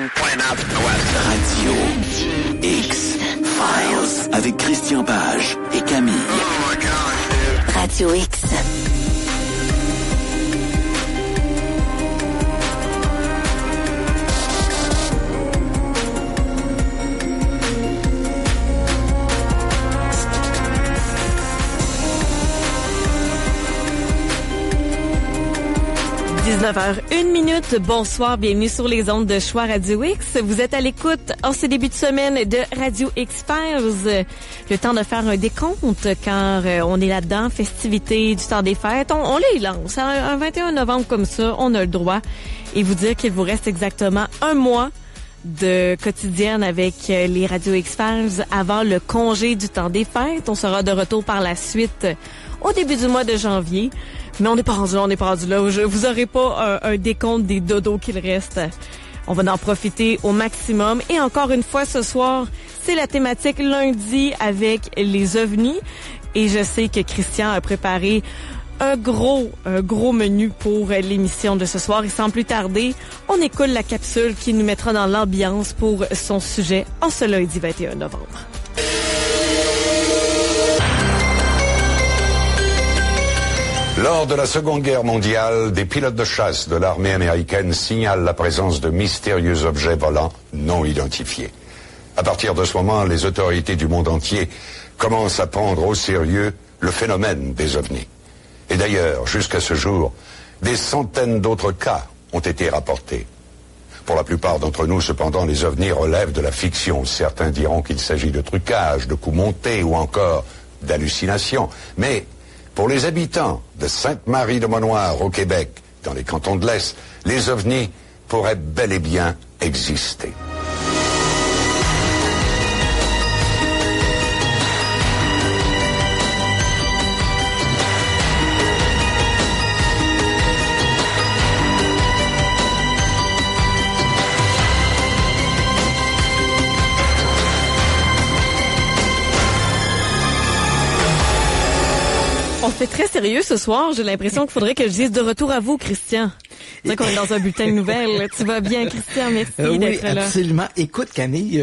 Radio X-Files avec Christian Page et Camille. Radio X. h 01 Bonsoir, bienvenue sur les ondes de Choix Radio X. Vous êtes à l'écoute en ce début de semaine de Radio X-Files. Le temps de faire un décompte car on est là-dedans, festivités du temps des fêtes. On les lance. Un 21 novembre comme ça, on a le droit. Et vous dire qu'il vous reste exactement un mois de quotidienne avec les Radio X-Files avant le congé du temps des fêtes. On sera de retour par la suite au début du mois de janvier. Mais on n'est pas rendu là, vous aurez pas un décompte des dodos qu'il reste. On va en profiter au maximum. Et encore une fois, ce soir, c'est la thématique lundi avec les ovnis. Et je sais que Christian a préparé un gros menu pour l'émission de ce soir. Et sans plus tarder, on écoute la capsule qui nous mettra dans l'ambiance pour son sujet en ce lundi 21 novembre. Lors de la Seconde Guerre mondiale, des pilotes de chasse de l'armée américaine signalent la présence de mystérieux objets volants non identifiés. À partir de ce moment, les autorités du monde entier commencent à prendre au sérieux le phénomène des ovnis. Et d'ailleurs, jusqu'à ce jour, des centaines d'autres cas ont été rapportés. Pour la plupart d'entre nous, cependant, les ovnis relèvent de la fiction. Certains diront qu'il s'agit de trucage, de coups montés ou encore d'hallucinations. Mais pour les habitants de Sainte-Marie-de-Monnoir au Québec, dans les cantons de l'Est, les ovnis pourraient bel et bien exister. On fait très sérieux ce soir. J'ai l'impression qu'il faudrait que je dise de retour à vous, Christian. C'est vrai qu'on est dans un bulletin de nouvelles. Tu vas bien, Christian? Merci d'être là. Oui, absolument. Écoute, Camille,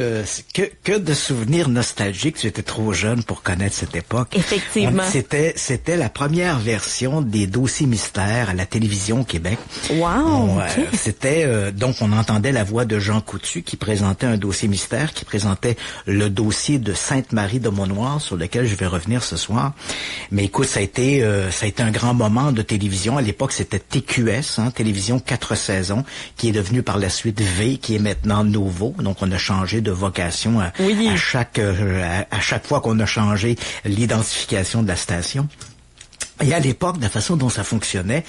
que de souvenirs nostalgiques. Tu étais trop jeune pour connaître cette époque. Effectivement. C'était la première version des dossiers mystères à la télévision au Québec. Wow! Okay. C'était donc on entendait la voix de Jean Coutu qui présentait un dossier mystère, qui présentait le dossier de Sainte-Marie-de-Monnoir sur lequel je vais revenir ce soir. Mais écoute, ça a été un grand moment de télévision. À l'époque, c'était TQS, télévision 4 saisons, qui est devenu par la suite V, qui est maintenant Nouveau. Donc, on a changé de vocation à chaque fois qu'on a changé l'identification de la station. Et à l'époque, la façon dont ça fonctionnait,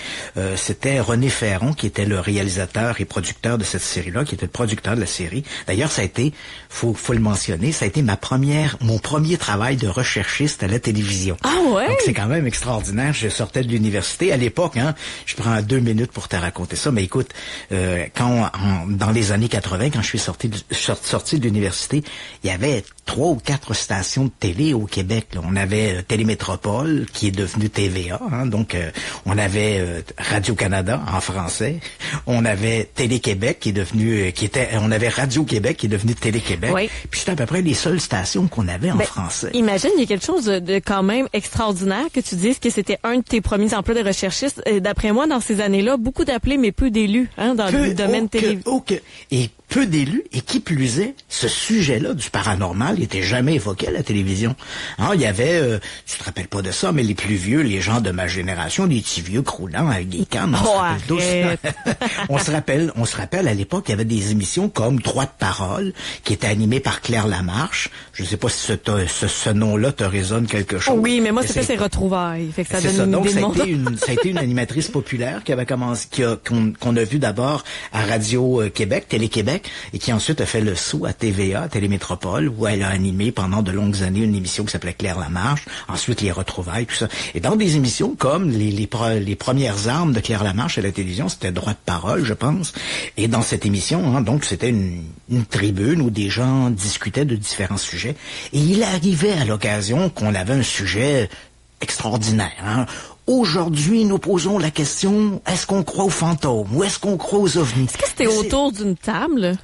c'était René Ferron qui était le réalisateur et producteur de cette série-là, qui était le producteur de la série. D'ailleurs, ça a été, faut le mentionner, ça a été mon premier travail de recherchiste à la télévision. Ah ouais? Donc c'est quand même extraordinaire. Je sortais de l'université à l'époque, je prends 2 minutes pour te raconter ça, mais écoute, dans les années 80, quand je suis sorti de l'université, il y avait 3 ou 4 stations de télé au Québec. Là. On avait Télémétropole, qui est devenu TVA. Donc, on avait Radio-Canada en français. On avait Télé-Québec on avait Radio-Québec qui est devenu Télé-Québec. Oui. Puis c'était à peu près les seules stations qu'on avait en français. Imagine, il y a quelque chose de quand même extraordinaire que tu dises que c'était un de tes premiers emplois de recherchiste. D'après moi, dans ces années-là, beaucoup d'appelés, mais peu d'élus, dans le domaine télé. Et peu d'élus, et qui plus est, ce sujet-là du paranormal n'était jamais évoqué à la télévision. Il y avait, tu te rappelles pas de ça, mais les plus vieux, les gens de ma génération, les petits vieux croulants avec des cannes, on se rappelle à l'époque, il y avait des émissions comme Droit de parole, qui était animée par Claire Lamarche. Je sais pas si ce nom-là te résonne quelque chose. Oui, mais moi, c'était ses retrouvailles. Fait que ça donne une donc, idée de mon... ça a été une animatrice populaire qui avait commencé, qu'on a vu d'abord à Radio-Québec, Télé-Québec, et qui ensuite a fait le saut à TVA, à Télémétropole, où elle a animé pendant de longues années une émission qui s'appelait Claire Lamarche, ensuite les retrouvailles, tout ça. Et dans des émissions comme les premières armes de Claire Lamarche à la télévision, c'était Droit de parole, je pense. Et dans cette émission, donc c'était une tribune où des gens discutaient de différents sujets. Et il arrivait à l'occasion qu'on avait un sujet extraordinaire. Aujourd'hui, nous posons la question, est-ce qu'on croit aux fantômes ou est-ce qu'on croit aux ovnis? Est-ce que c'était autour d'une table?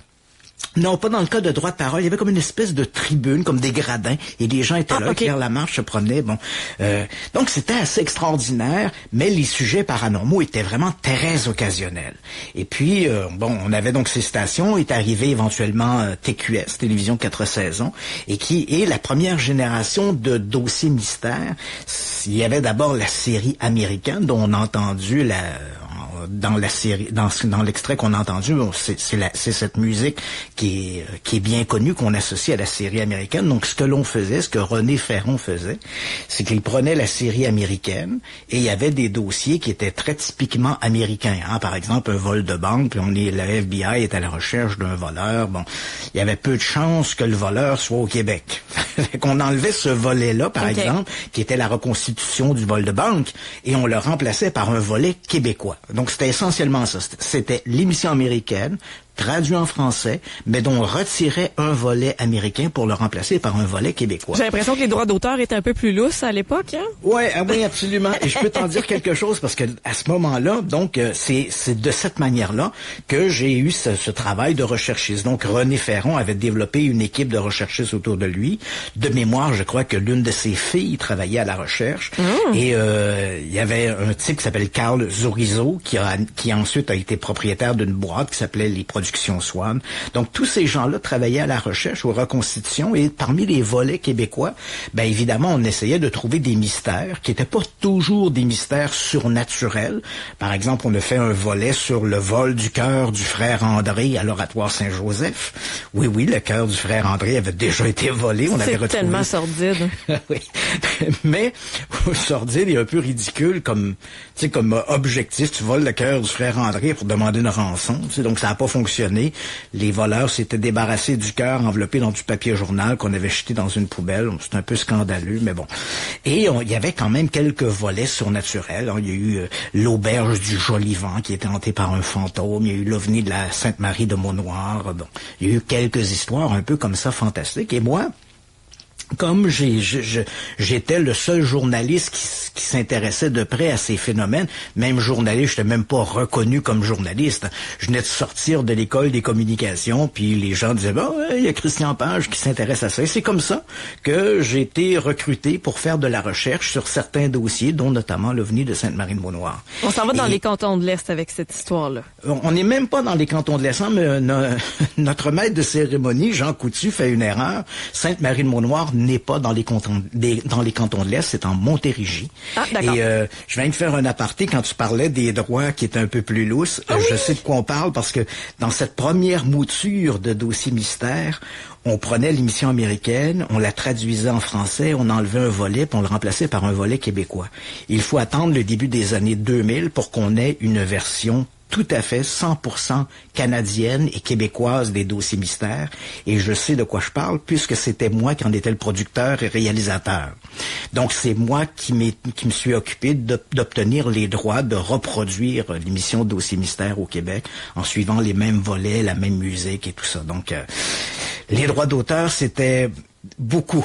Non, pas dans le cas de droit de parole. Il y avait comme une espèce de tribune, comme des gradins, et les gens étaient là, qui vers la marche se promenaient. Bon, donc c'était assez extraordinaire, mais les sujets paranormaux étaient vraiment très occasionnels. Et puis, on avait donc ces stations, est arrivé éventuellement TQS, Télévision 4 saisons, et qui est la première génération de dossiers mystères. Il y avait d'abord la série américaine, dont on a entendu dans la série, dans l'extrait qu'on a entendu, c'est cette musique qui est bien connue, qu'on associe à la série américaine. Donc, ce que René Ferron faisait, c'est qu'il prenait la série américaine et il y avait des dossiers qui étaient très typiquement américains. Hein. Par exemple, un vol de banque, puis la FBI est à la recherche d'un voleur. Bon, il y avait peu de chances que le voleur soit au Québec. Qu'on enlevait ce volet-là, par exemple, qui était la reconstitution du vol de banque, et on le remplaçait par un volet québécois. Donc, c'était essentiellement ça. C'était l'émission américaine, traduit en français, mais dont on retirait un volet américain pour le remplacer par un volet québécois. J'ai l'impression que les droits d'auteur étaient un peu plus lousses à l'époque, hein? Oui, absolument. Et je peux t'en dire quelque chose, parce que à ce moment-là, donc, c'est de cette manière-là que j'ai eu ce travail de recherchiste. Donc, René Ferron avait développé une équipe de recherchistes autour de lui. De mémoire, je crois que l'une de ses filles travaillait à la recherche. Et il y avait un type qui s'appelle Carl Zorizo, qui ensuite a été propriétaire d'une boîte qui s'appelait les Productions Swan. Donc, tous ces gens-là travaillaient à la recherche, aux reconstitutions, et parmi les volets québécois, évidemment, on essayait de trouver des mystères qui n'étaient pas toujours des mystères surnaturels. Par exemple, on a fait un volet sur le vol du cœur du frère André à l'Oratoire Saint-Joseph. Oui, le cœur du frère André avait déjà été volé. On avait retrouvé... C'est tellement sordide. Oui. Mais, sordide et un peu ridicule comme objectif. Tu voles le cœur du frère André pour demander une rançon. Donc, ça n'a pas fonctionné. Les voleurs s'étaient débarrassés du cœur enveloppé dans du papier journal qu'on avait jeté dans une poubelle. C'est un peu scandaleux, mais bon. Et il y avait quand même quelques volets surnaturels. Il y a eu l'auberge du Jolivant qui était hantée par un fantôme. Il y a eu l'ovni de la Sainte-Marie de Mont-Noir. Bon, il y a eu quelques histoires un peu comme ça fantastiques. Et moi, comme j'étais le seul journaliste qui s'intéressait de près à ces phénomènes, même journaliste, je n'étais même pas reconnu comme journaliste. Je venais de sortir de l'école des communications, puis les gens disaient, il y a Christian Page qui s'intéresse à ça. Et c'est comme ça que j'ai été recruté pour faire de la recherche sur certains dossiers, dont notamment l'OVNI de Sainte-Marie-de-Mont-Noir. On s'en va dans les cantons de l'Est avec cette histoire-là. On n'est même pas dans les cantons de l'Est, mais notre maître de cérémonie, Jean Coutu, fait une erreur. Sainte-Marie-de-Mont-Noir n'est pas dans les cantons de l'Est, c'est en Montérégie. Ah, d'accord. Et je viens de faire un aparté quand tu parlais des droits qui étaient un peu plus lousses. Je sais de quoi on parle parce que dans cette première mouture de dossier mystère, on prenait l'émission américaine, on la traduisait en français, on enlevait un volet, puis on le remplaçait par un volet québécois. Il faut attendre le début des années 2000 pour qu'on ait une version tout à fait 100% canadienne et québécoise des dossiers mystères. Et je sais de quoi je parle puisque c'était moi qui en étais le producteur et réalisateur. Donc c'est moi qui me suis occupé d'obtenir les droits de reproduire l'émission Dossier mystère au Québec en suivant les mêmes volets, la même musique et tout ça. Donc les droits d'auteur, c'était beaucoup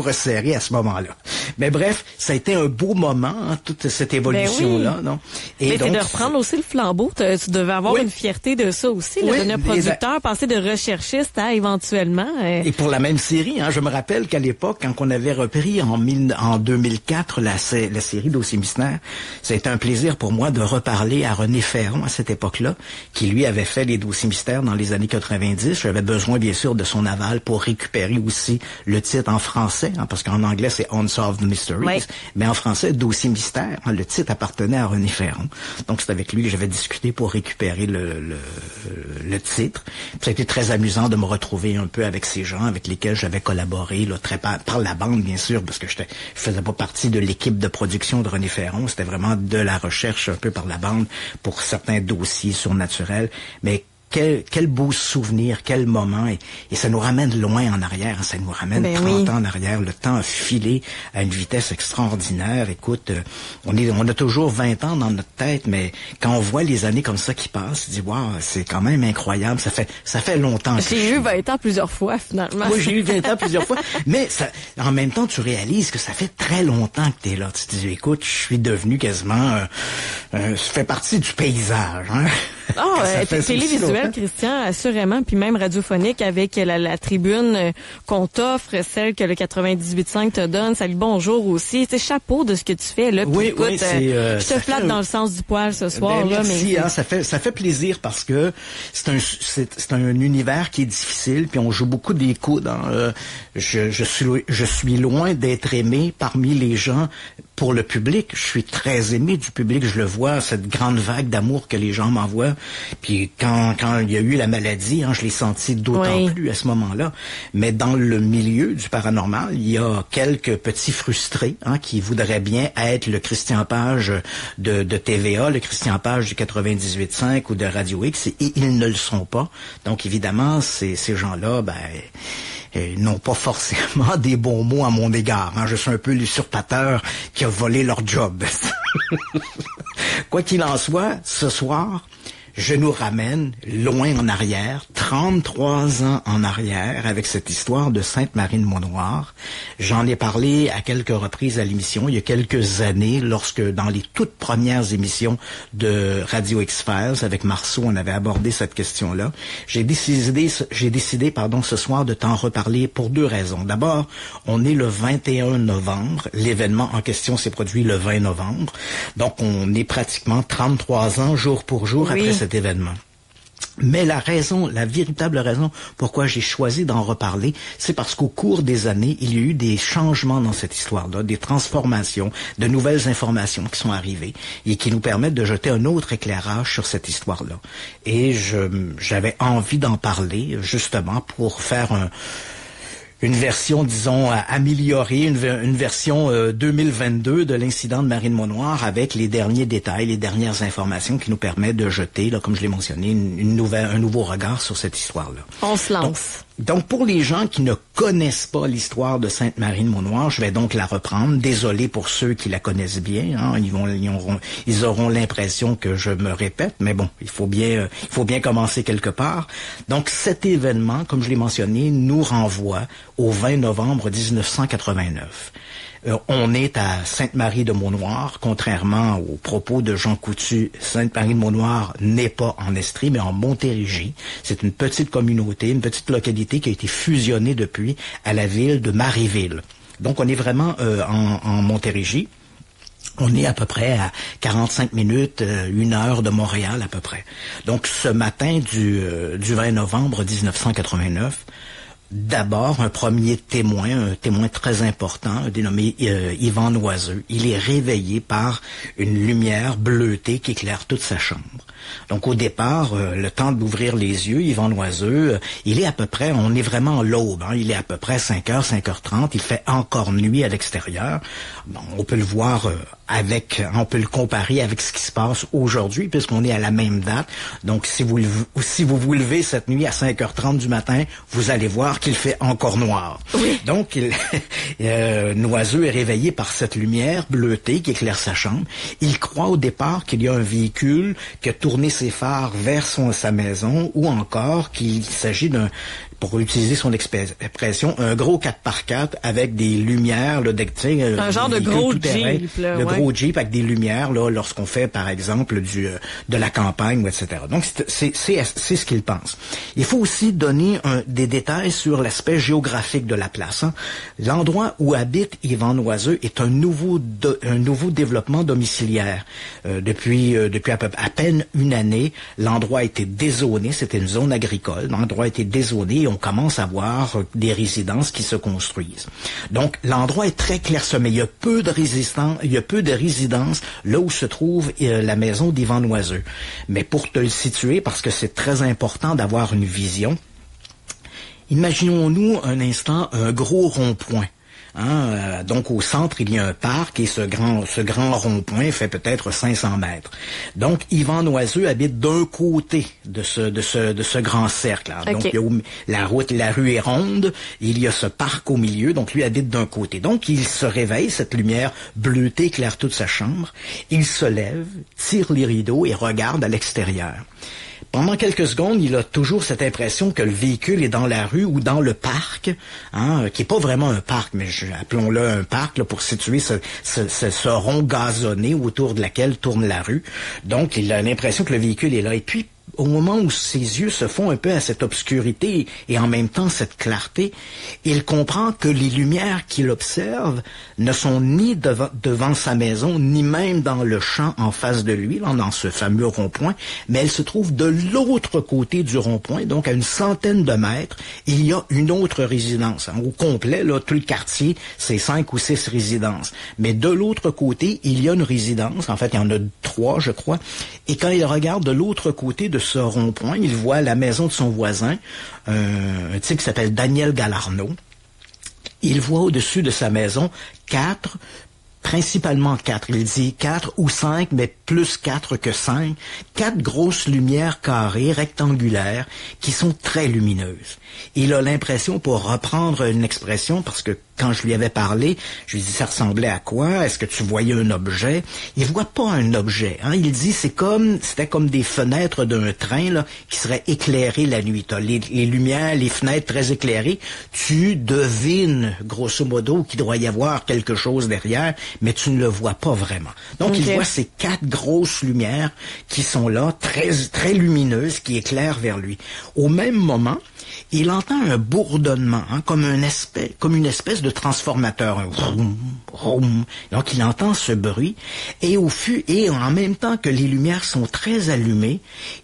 resserré à ce moment-là. Mais bref, ça a été un beau moment, toute cette évolution-là, non? Et mais donc, c'est de reprendre aussi le flambeau. Tu devais avoir une fierté de ça aussi, de devenir producteur, passer de recherchiste à éventuellement... Et pour la même série, je me rappelle qu'à l'époque, quand on avait repris en 2004 la série Dossier mystère, ça a été un plaisir pour moi de reparler à René Ferron à cette époque-là, qui lui avait fait les Dossiers mystères dans les années 90. J'avais besoin, bien sûr, de son aval pour récupérer aussi le titre en français, parce qu'en anglais, c'est Unsolved Mysteries. Oui. Mais en français, Dossier mystère, le titre appartenait à René Ferron. Donc, c'est avec lui que j'avais discuté pour récupérer le titre. Puis, ça a été très amusant de me retrouver un peu avec ces gens avec lesquels j'avais collaboré, par la bande, bien sûr, parce que je faisais pas partie de l'équipe de production de René Ferron. C'était vraiment de la recherche un peu par la bande pour certains dossiers surnaturels. Mais quel beau souvenir, quel moment, et ça nous ramène loin en arrière, ça nous ramène 30 ans en arrière, le temps a filé à une vitesse extraordinaire. Écoute, on a toujours 20 ans dans notre tête, mais quand on voit les années comme ça qui passent, on se dit, wow, c'est quand même incroyable, ça fait longtemps. J'ai eu 20 ans plusieurs fois, finalement. Oui, j'ai eu 20 ans plusieurs fois, mais en même temps, tu réalises que ça fait très longtemps que t'es là. Tu te dis, écoute, je suis devenu quasiment, je fais partie du paysage, télévisuel, Christian, assurément, puis même radiophonique avec la tribune qu'on t'offre, celle que le 98.5 te donne. Salut, bonjour aussi. C'est chapeau de ce que tu fais, là. Puis, écoute, je te flatte dans le sens du poil ce soir, là. Merci, mais ça fait plaisir parce que c'est un univers qui est difficile, puis on joue beaucoup des coudes. Je suis loin d'être aimé parmi les gens. Pour le public, je suis très aimé du public, je le vois, cette grande vague d'amour que les gens m'envoient. Puis quand il y a eu la maladie, je l'ai senti d'autant plus à ce moment-là. Mais dans le milieu du paranormal, il y a quelques petits frustrés qui voudraient bien être le Christian Page de TVA, le Christian Page du 98.5 ou de Radio X, et ils ne le sont pas. Donc évidemment, ces gens-là, n'ont pas forcément des bons mots à mon égard. Je suis un peu l'usurpateur qui a volé leur job. Quoi qu'il en soit, ce soir, je nous ramène loin en arrière, 33 ans en arrière, avec cette histoire de Sainte-Marie de Monnoir. J'en ai parlé à quelques reprises à l'émission, il y a quelques années, lorsque dans les toutes premières émissions de Radio X-Files, avec Marceau, on avait abordé cette question-là. J'ai décidé, ce soir de t'en reparler pour deux raisons. D'abord, on est le 21 novembre, l'événement en question s'est produit le 20 novembre, donc on est pratiquement 33 ans, jour pour jour, après cet événement. Mais la véritable raison pourquoi j'ai choisi d'en reparler, c'est parce qu'au cours des années, il y a eu des changements dans cette histoire-là, des transformations, de nouvelles informations qui sont arrivées et qui nous permettent de jeter un autre éclairage sur cette histoire-là. Et j'avais envie d'en parler, justement, pour faire une version, disons, améliorée, une version 2022 de l'incident de Marie de Monnoir avec les derniers détails, les dernières informations qui nous permettent de jeter, là, comme je l'ai mentionné, un nouveau regard sur cette histoire-là. On se lance. Donc, pour les gens qui ne connaissent pas l'histoire de Sainte-Marie de Monnoir, je vais donc la reprendre. Désolé pour ceux qui la connaissent bien, ils auront l'impression que je me répète, mais bon, il faut bien commencer quelque part. Donc, cet événement, comme je l'ai mentionné, nous renvoie au 20 novembre 1989. On est à Sainte-Marie de Monnoir, contrairement aux propos de Jean Coutu. Sainte-Marie de Monnoir n'est pas en Estrie, mais en Montérégie. C'est une petite communauté, une petite localité qui a été fusionnée depuis à la ville de Marieville. Donc on est vraiment en Montérégie. On est à peu près à 45 minutes, 1 heure de Montréal à peu près. Donc ce matin du 20 novembre 1989, d'abord, un premier témoin, un témoin très important, dénommé Yvan Noiseux. Il est réveillé par une lumière bleutée qui éclaire toute sa chambre. Donc au départ, le temps d'ouvrir les yeux, Yvan Noiseux, il est à peu près, on est vraiment à l'aube, il est à peu près 5h, 5h30, il fait encore nuit à l'extérieur. Bon, on peut le voir on peut le comparer avec ce qui se passe aujourd'hui, puisqu'on est à la même date. Donc si vous vous levez cette nuit à 5h30 du matin, vous allez voir qu'il fait encore noir. Oui. Donc Noiseux est réveillé par cette lumière bleutée qui éclaire sa chambre. Il croit au départ qu'il y a un véhicule qui a tourné ses phares vers sa maison, ou encore qu'il s'agit pour utiliser son expression, un gros 4x4 avec des lumières, là, un genre de gros Jeep, là, gros Jeep avec des lumières, là, lorsqu'on fait, par exemple, de la campagne, etc. Donc, c'est ce qu'il pense. Il faut aussi donner des détails sur l'aspect géographique de la place. L'endroit où habite Yvan Noiseux est un nouveau développement domiciliaire. Depuis à peine une année, l'endroit a été dézoné, c'était une zone agricole, l'endroit a été dézoné et on commence à voir des résidences qui se construisent. Donc, l'endroit est très clairsemé. Il y a peu de résidences là où se trouve la maison d'Yvan Noiseux. Mais pour te le situer, parce que c'est très important d'avoir une vision, imaginons-nous un instant un gros rond-point. Donc au centre, il y a un parc et ce grand rond-point fait peut-être 500 mètres. Donc Yvan Noiseux habite d'un côté de ce grand cercle. Okay. Donc il y a la rue est ronde, il y a ce parc au milieu, donc lui habite d'un côté. Donc il se réveille, cette lumière bleutée éclaire toute sa chambre, il se lève, tire les rideaux et regarde à l'extérieur. Pendant quelques secondes, il a toujours cette impression que le véhicule est dans la rue ou dans le parc, qui est pas vraiment un parc, mais appelons-le un parc là, pour situer ce rond gazonné autour de laquelle tourne la rue. Donc, il a l'impression que le véhicule est là. Et puis, au moment où ses yeux se font un peu à cette obscurité et en même temps cette clarté, il comprend que les lumières qu'il observe ne sont ni devant sa maison, ni même dans le champ en face de lui, là, dans ce fameux rond-point, mais elles se trouvent de l'autre côté du rond-point, donc à une centaine de mètres, il y a une autre résidence. Au complet, là, tout le quartier, c'est 5 ou 6 résidences. Mais de l'autre côté, il y a une résidence, en fait, il y en a 3, je crois, et quand il regarde de l'autre côté de ce rond-point, il voit la maison de son voisin, un type qui s'appelle Daniel Galarno. Il voit au-dessus de sa maison 4, principalement 4, il dit 4 ou 5, mais plus 4 que 5, 4 grosses lumières carrées, rectangulaires, qui sont très lumineuses. Il a l'impression, pour reprendre une expression, parce que quand je lui avais parlé, je lui ai dit, ça ressemblait à quoi? Est-ce que tu voyais un objet? Il voit pas un objet, hein. Il dit, c'était comme des fenêtres d'un train, là, qui seraient éclairées la nuit. T'as les lumières, les fenêtres très éclairées. Tu devines, grosso modo, qu'il doit y avoir quelque chose derrière, mais tu ne le vois pas vraiment. Donc, il voit ces 4 grosses lumières qui sont là, très, très lumineuses, qui éclairent vers lui. Au même moment, il entend un bourdonnement, hein, comme une espèce de transformateur, un vroom, vroom. Donc il entend ce bruit, et en même temps que les lumières sont très allumées,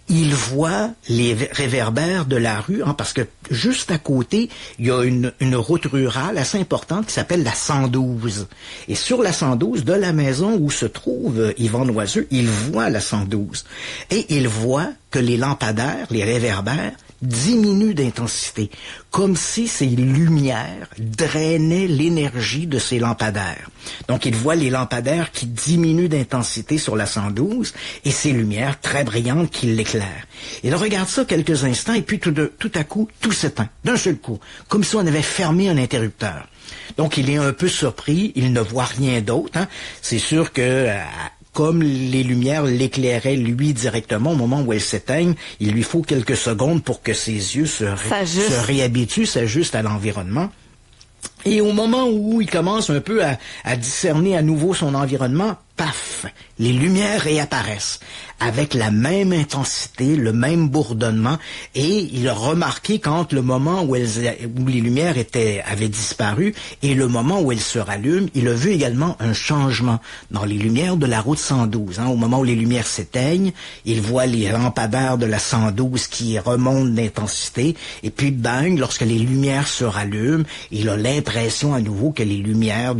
il voit les réverbères de la rue, hein, parce que juste à côté, il y a une route rurale assez importante qui s'appelle la 112. Et sur la 112, de la maison où se trouve Yvan Noiseux, il voit la 112. Et il voit que les lampadaires, les réverbères, diminuent d'intensité, comme si ces lumières drainaient l'énergie de ces lampadaires. Donc, il voit les lampadaires qui diminuent d'intensité sur la 112 et ces lumières très brillantes qui l'éclairent. Il regarde ça quelques instants et puis tout à coup, tout s'éteint, d'un seul coup, comme si on avait fermé un interrupteur. Donc, il est un peu surpris, il ne voit rien d'autre, hein. C'est sûr que comme les lumières l'éclairaient lui directement au moment où elles s'éteignent, il lui faut quelques secondes pour que ses yeux se réhabituent, s'ajustent à l'environnement. Et au moment où il commence un peu à discerner à nouveau son environnement, paf, les lumières réapparaissent avec la même intensité, le même bourdonnement, et il a remarqué qu'entre le moment où les lumières avaient disparu et le moment où elles se rallument, il a vu également un changement dans les lumières de la route 112. Hein. Au moment où les lumières s'éteignent, il voit les lampadaires de la 112 qui remontent d'intensité, et puis bang, lorsque les lumières se rallument, il a l'impression à nouveau que les lumières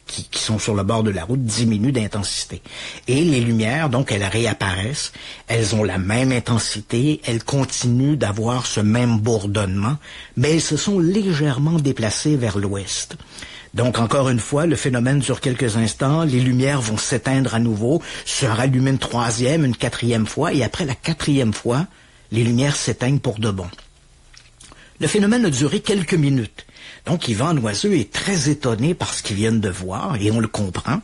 qui sont sur le bord de la route diminuent d'intensité. Et les lumières, donc, elles réapparaissent, elles ont la même intensité, elles continuent d'avoir ce même bourdonnement, mais elles se sont légèrement déplacées vers l'ouest. Donc, encore une fois, le phénomène dure quelques instants, les lumières vont s'éteindre à nouveau, se rallumer une 3e, une 4e fois, et après la 4e fois, les lumières s'éteignent pour de bon. Le phénomène a duré quelques minutes. Donc, Yvan Noiseux est très étonné par ce qu'il vient de voir, et on le comprend.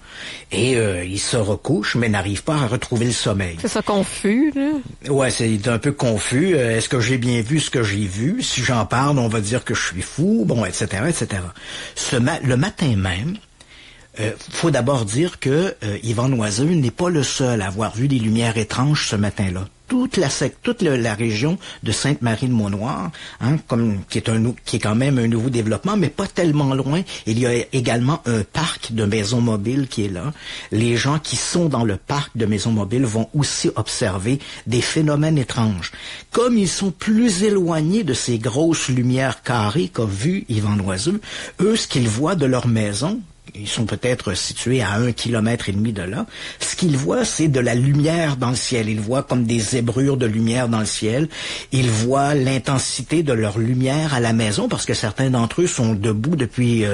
Et il se recouche, mais n'arrive pas à retrouver le sommeil. C'est ça, confus, là? Ouais, c'est un peu confus. Est-ce que j'ai bien vu ce que j'ai vu? Si j'en parle, on va dire que je suis fou, bon, etc., etc. Le matin même, faut d'abord dire que Yvan Noiseux n'est pas le seul à avoir vu des lumières étranges ce matin-là. Toute la région de Sainte-Marie-de-Mont-Noir, hein, qui est quand même un nouveau développement, mais pas tellement loin. Il y a également un parc de maisons mobiles qui est là. Les gens qui sont dans le parc de maisons mobiles vont aussi observer des phénomènes étranges. Comme ils sont plus éloignés de ces grosses lumières carrées qu'a vu Yvan Noiseux, eux, ce qu'ils voient de leur maison, ils sont peut-être situés à 1,5 km de là. Ce qu'ils voient, c'est de la lumière dans le ciel. Ils voient comme des zébrures de lumière dans le ciel. Ils voient l'intensité de leur lumière à la maison, parce que certains d'entre eux sont debout depuis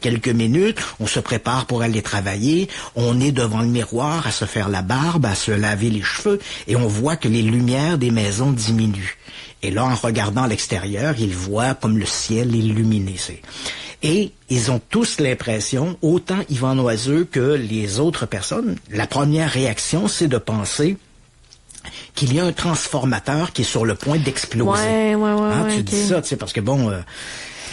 quelques minutes. On se prépare pour aller travailler. On est devant le miroir à se faire la barbe, à se laver les cheveux, et on voit que les lumières des maisons diminuent. Et là, en regardant à l'extérieur, ils voient comme le ciel illuminé. Et ils ont tous l'impression, autant Yvan Noiseux que les autres personnes, la première réaction, c'est de penser qu'il y a un transformateur qui est sur le point d'exploser. Ouais, tu dis ça, tu sais, parce que bon,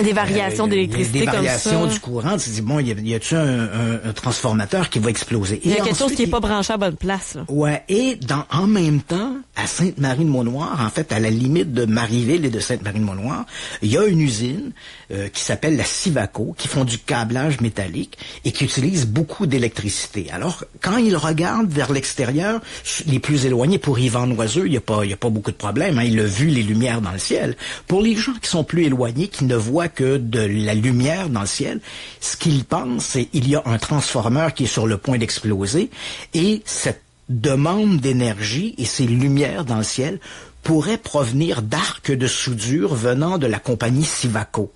Des variations d'électricité comme ça. Des variations du courant. Tu te dis, bon, y a-tu un transformateur qui va exploser? Il y a quelque chose qui est pas branché à bonne place, là. Ouais. Et en même temps, à Sainte-Marie-de-Mont-Noir, en fait, à la limite de Marieville et de Sainte-Marie-de-Mont-Noir, il y a une usine qui s'appelle la Civaco, qui font du câblage métallique et qui utilise beaucoup d'électricité. Alors, quand ils regardent vers l'extérieur, les plus éloignés, pour Yvan Noiseux, il y a pas beaucoup de problèmes, hein, il a vu les lumières dans le ciel. Pour les gens qui sont plus éloignés, qui ne voient que de la lumière dans le ciel, ce qu'ils pensent, c'est qu'il y a un transformeur qui est sur le point d'exploser et cette demande d'énergie et ces lumières dans le ciel pourraient provenir d'arcs de soudure venant de la compagnie Civaco.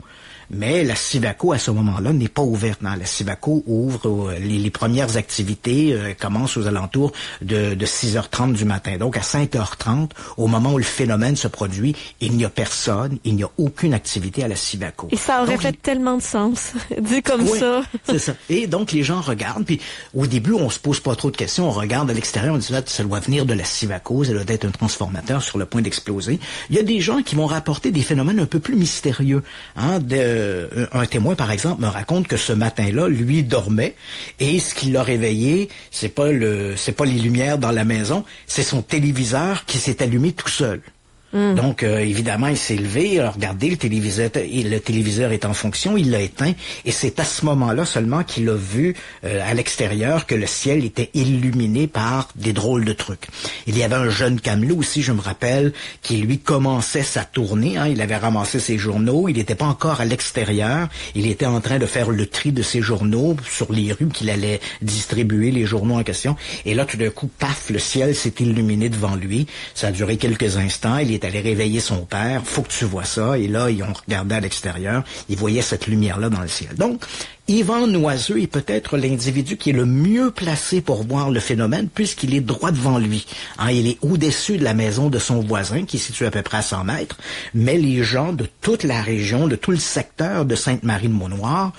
Mais la Civaco, à ce moment-là, n'est pas ouverte. Non, la Civaco ouvre, les premières activités commencent aux alentours de 6h30 du matin. Donc, à 5h30, au moment où le phénomène se produit, il n'y a personne, il n'y a aucune activité à la Civaco. Et ça aurait fait tellement de sens, dit comme ça. C'est ça. Et donc, les gens regardent, puis au début, on se pose pas trop de questions, on regarde à l'extérieur, on dit, là, ça doit venir de la Civaco, ça doit être un transformateur sur le point d'exploser. Il y a des gens qui vont rapporter des phénomènes un peu plus mystérieux, hein, un témoin, par exemple, me raconte que ce matin-là, lui dormait et ce qui l'a réveillé, c'est pas les lumières dans la maison, c'est son téléviseur qui s'est allumé tout seul. Donc, évidemment, il s'est levé, il a regardé le téléviseur est en fonction, il l'a éteint, et c'est à ce moment-là seulement qu'il a vu à l'extérieur que le ciel était illuminé par des drôles de trucs. Il y avait un jeune camelot aussi, je me rappelle, qui lui commençait sa tournée, hein, il avait ramassé ses journaux, il n'était pas encore à l'extérieur, il était en train de faire le tri de ses journaux sur les rues qu'il allait distribuer les journaux en question, et là, tout d'un coup, paf, le ciel s'est illuminé devant lui, ça a duré quelques instants, il est allé réveiller son père, faut que tu vois ça, et là, ils ont regardé à l'extérieur, ils voyaient cette lumière-là dans le ciel. Donc, Yvan Noiseux est peut-être l'individu qui est le mieux placé pour voir le phénomène, puisqu'il est droit devant lui. Hein, il est au-dessus de la maison de son voisin, qui est situé à peu près à 100 mètres, mais les gens de toute la région, de tout le secteur de Sainte-Marie-de-Mont-Noir,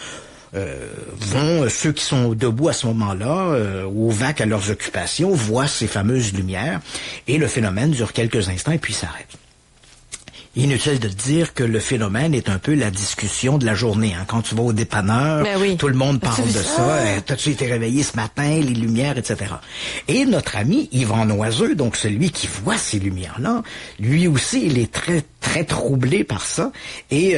ceux qui sont debout à ce moment-là, ou vaquent à leurs occupations, voient ces fameuses lumières, et le phénomène dure quelques instants et puis s'arrête. Inutile de dire que le phénomène est un peu la discussion de la journée. Hein. Quand tu vas au dépanneur, tout le monde parle de ça. T'as-tu été réveillé ce matin, les lumières, etc. Et notre ami Yvan Noiseux, donc celui qui voit ces lumières-là, lui aussi, il est très, très troublé par ça. Et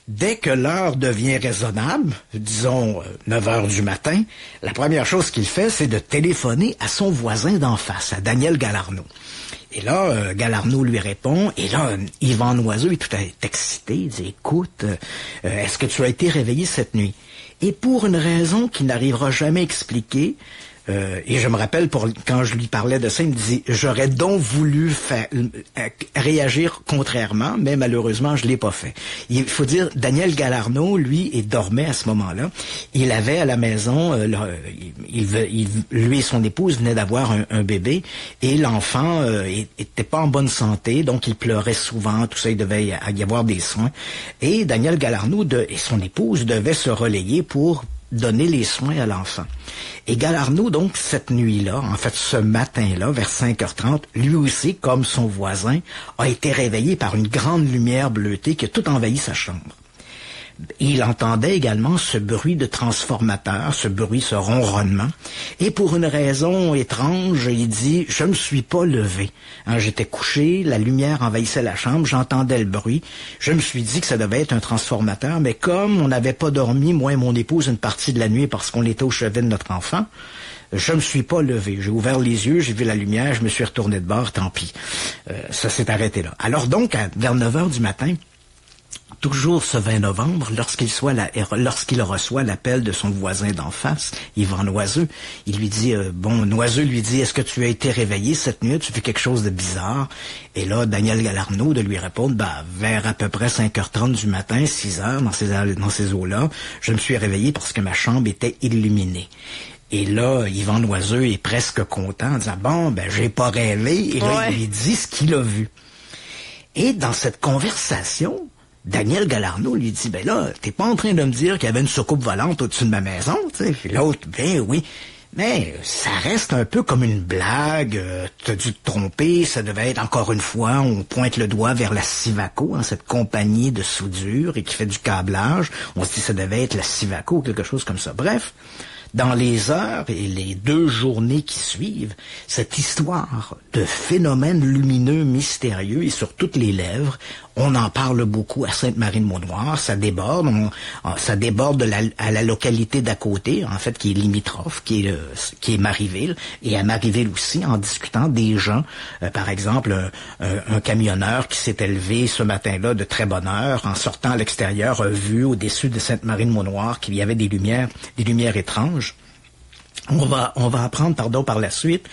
dès que l'heure devient raisonnable, disons 9h du matin, la première chose qu'il fait, c'est de téléphoner à son voisin d'en face, à Daniel Galarneau. Et là, Galarneau lui répond, et là, Yvan Noiseux est tout excité, il dit, écoute, est-ce que tu as été réveillé cette nuit? Et pour une raison qu'il n'arrivera jamais à expliquer, et je me rappelle, quand je lui parlais de ça, il me disait, j'aurais donc voulu réagir contrairement, mais malheureusement, je l'ai pas fait. Il faut dire, Daniel Galarneau, lui, il dormait à ce moment-là. Il avait à la maison, lui et son épouse venaient d'avoir un bébé, et l'enfant était pas en bonne santé, donc il pleurait souvent, tout ça, il devait y avoir des soins. Et Daniel Galarneau et son épouse devaient se relayer pour donner les soins à l'enfant. Et Galarneau, donc, cette nuit-là, en fait, ce matin-là, vers 5h30, lui aussi, comme son voisin, a été réveillé par une grande lumière bleutée qui a tout envahi sa chambre. Il entendait également ce bruit de transformateur, ce ronronnement. Et pour une raison étrange, il dit, je me suis pas levé. Hein, j'étais couché, la lumière envahissait la chambre, j'entendais le bruit. Je me suis dit que ça devait être un transformateur, mais comme on n'avait pas dormi, moi et mon épouse, une partie de la nuit parce qu'on était au chevet de notre enfant, je me suis pas levé. J'ai ouvert les yeux, j'ai vu la lumière, je me suis retourné de bord, tant pis. Ça s'est arrêté là. Alors donc, vers 9h du matin, toujours ce 20 novembre, lorsqu'il reçoit l'appel de son voisin d'en face, Yvan Noiseux, il lui dit, Noiseux lui dit, est-ce que tu as été réveillé cette nuit? Tu fais quelque chose de bizarre? Et là, Daniel Galarneau de lui répondre, vers à peu près 5h30 du matin, 6h, dans ces eaux-là, je me suis réveillé parce que ma chambre était illuminée. Et là, Yvan Noiseux est presque content en disant, j'ai pas rêvé. Et là, il lui dit ce qu'il a vu. Et dans cette conversation, Daniel Galarneau lui dit, t'es pas en train de me dire qu'il y avait une soucoupe volante au-dessus de ma maison, tu sais? Puis l'autre, oui. Mais ça reste un peu comme une blague, t'as dû te tromper, ça devait être encore une fois, on pointe le doigt vers la Civaco, hein, cette compagnie de soudure et qui fait du câblage, on se dit ça devait être la Civaco ou quelque chose comme ça. Bref, dans les heures et les 2 journées qui suivent, cette histoire de phénomène lumineux mystérieux est sur toutes les lèvres. On en parle beaucoup à Sainte-Marie-de-Mont-Noir, ça déborde, ça déborde à la localité d'à côté, en fait, qui est limitrophe, qui est Marieville, et à Marieville aussi, en discutant des gens, par exemple, un camionneur qui s'est élevé ce matin-là de très bonne heure, en sortant à l'extérieur, a vu au-dessus de Sainte-Marie-de-Mont-Noir qu'il y avait des lumières étranges. On va apprendre, par la suite,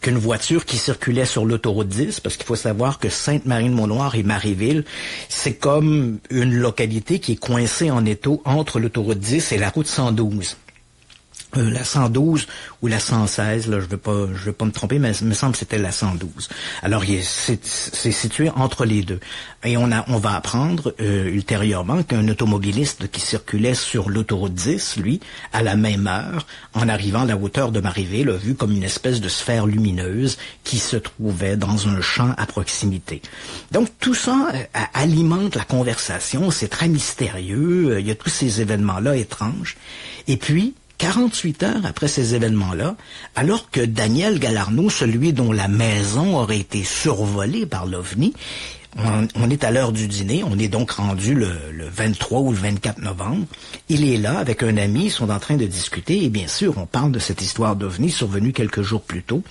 qu'une voiture qui circulait sur l'autoroute 10, parce qu'il faut savoir que Sainte-Marie-de-Mont-Noir et Marieville, c'est comme une localité qui est coincée en étau entre l'autoroute 10 et la route 112. La 112 ou la 116, là, je veux pas me tromper, mais il me semble que c'était la 112. Alors, c'est situé entre les deux. Et on va apprendre ultérieurement qu'un automobiliste qui circulait sur l'autoroute 10, lui, à la même heure, en arrivant à la hauteur de Marieville, a vu comme une espèce de sphère lumineuse qui se trouvait dans un champ à proximité. Donc, tout ça alimente la conversation, c'est très mystérieux, il y a tous ces événements-là étranges. Et puis, 48 heures après ces événements-là, alors que Daniel Galarneau, celui dont la maison aurait été survolée par l'OVNI, on est à l'heure du dîner, on est donc rendu le 23 ou le 24 novembre, il est là avec un ami, ils sont en train de discuter, et bien sûr, on parle de cette histoire d'OVNI survenue quelques jours plus tôt.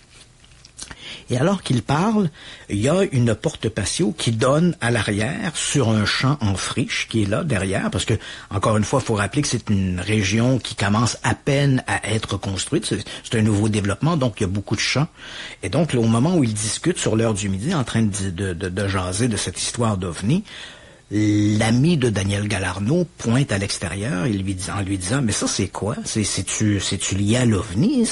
Et alors qu'il parle, il y a une porte patio qui donne à l'arrière sur un champ en friche qui est là derrière, parce que, encore une fois, il faut rappeler que c'est une région qui commence à peine à être construite. C'est un nouveau développement, donc il y a beaucoup de champs. Et donc, là, au moment où ils discutent sur l'heure du midi, en train de jaser de cette histoire d'OVNI, l'ami de Daniel Galarneau pointe à l'extérieur en lui disant, mais ça c'est quoi? C'est-tu lié à l'OVNI?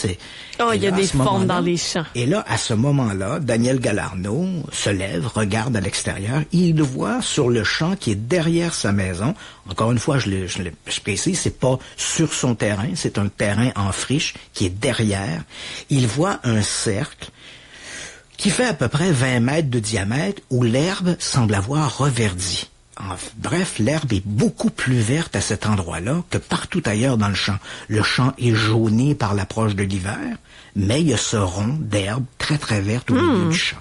Il y a des formes dans les champs. Et là, à ce moment-là, Daniel Galarneau se lève, regarde à l'extérieur, il voit sur le champ qui est derrière sa maison, encore une fois, je précise, c'est pas sur son terrain, c'est un terrain en friche qui est derrière. Il voit un cercle qui fait à peu près 20 mètres de diamètre où l'herbe semble avoir reverdi. Bref, l'herbe est beaucoup plus verte à cet endroit-là que partout ailleurs dans le champ. Le champ est jauni par l'approche de l'hiver, mais il y a ce rond d'herbe très très verte au milieu du champ.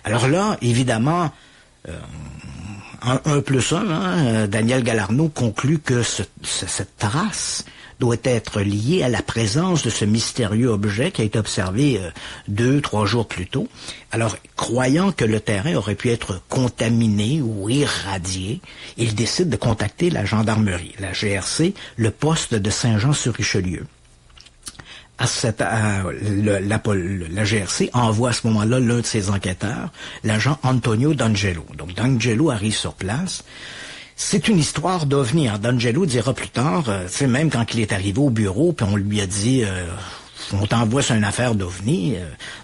Alors là, évidemment, 1 plus 1, Daniel Galarneau conclut que cette trace doit être liée à la présence de ce mystérieux objet qui a été observé 2-3 jours plus tôt. Alors, croyant que le terrain aurait pu être contaminé ou irradié, il décide de contacter la gendarmerie, la GRC, le poste de Saint-Jean-sur-Richelieu. La GRC envoie à ce moment-là l'un de ses enquêteurs, l'agent Antonio D'Angelo. Donc, D'Angelo arrive sur place. C'est une histoire d'OVNI. D'Angelo dira plus tard, même quand il est arrivé au bureau, puis on lui a dit, on t'envoie sur une affaire d'OVNI,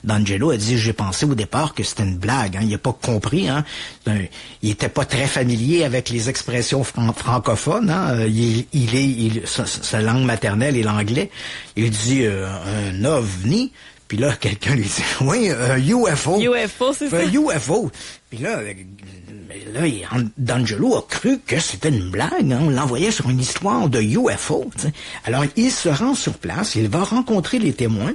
D'Angelo a dit, j'ai pensé au départ que c'était une blague. Il n'a pas compris. Il était pas très familier avec les expressions francophones. Sa langue maternelle est l'anglais. Il dit, un OVNI. Puis là, quelqu'un lui dit, oui, un UFO. UFO, c'est ça? Un UFO. Puis là, D'Angelo a cru que c'était une blague. On l'envoyait sur une histoire de UFO. T'sais. Alors, il se rend sur place, il va rencontrer les témoins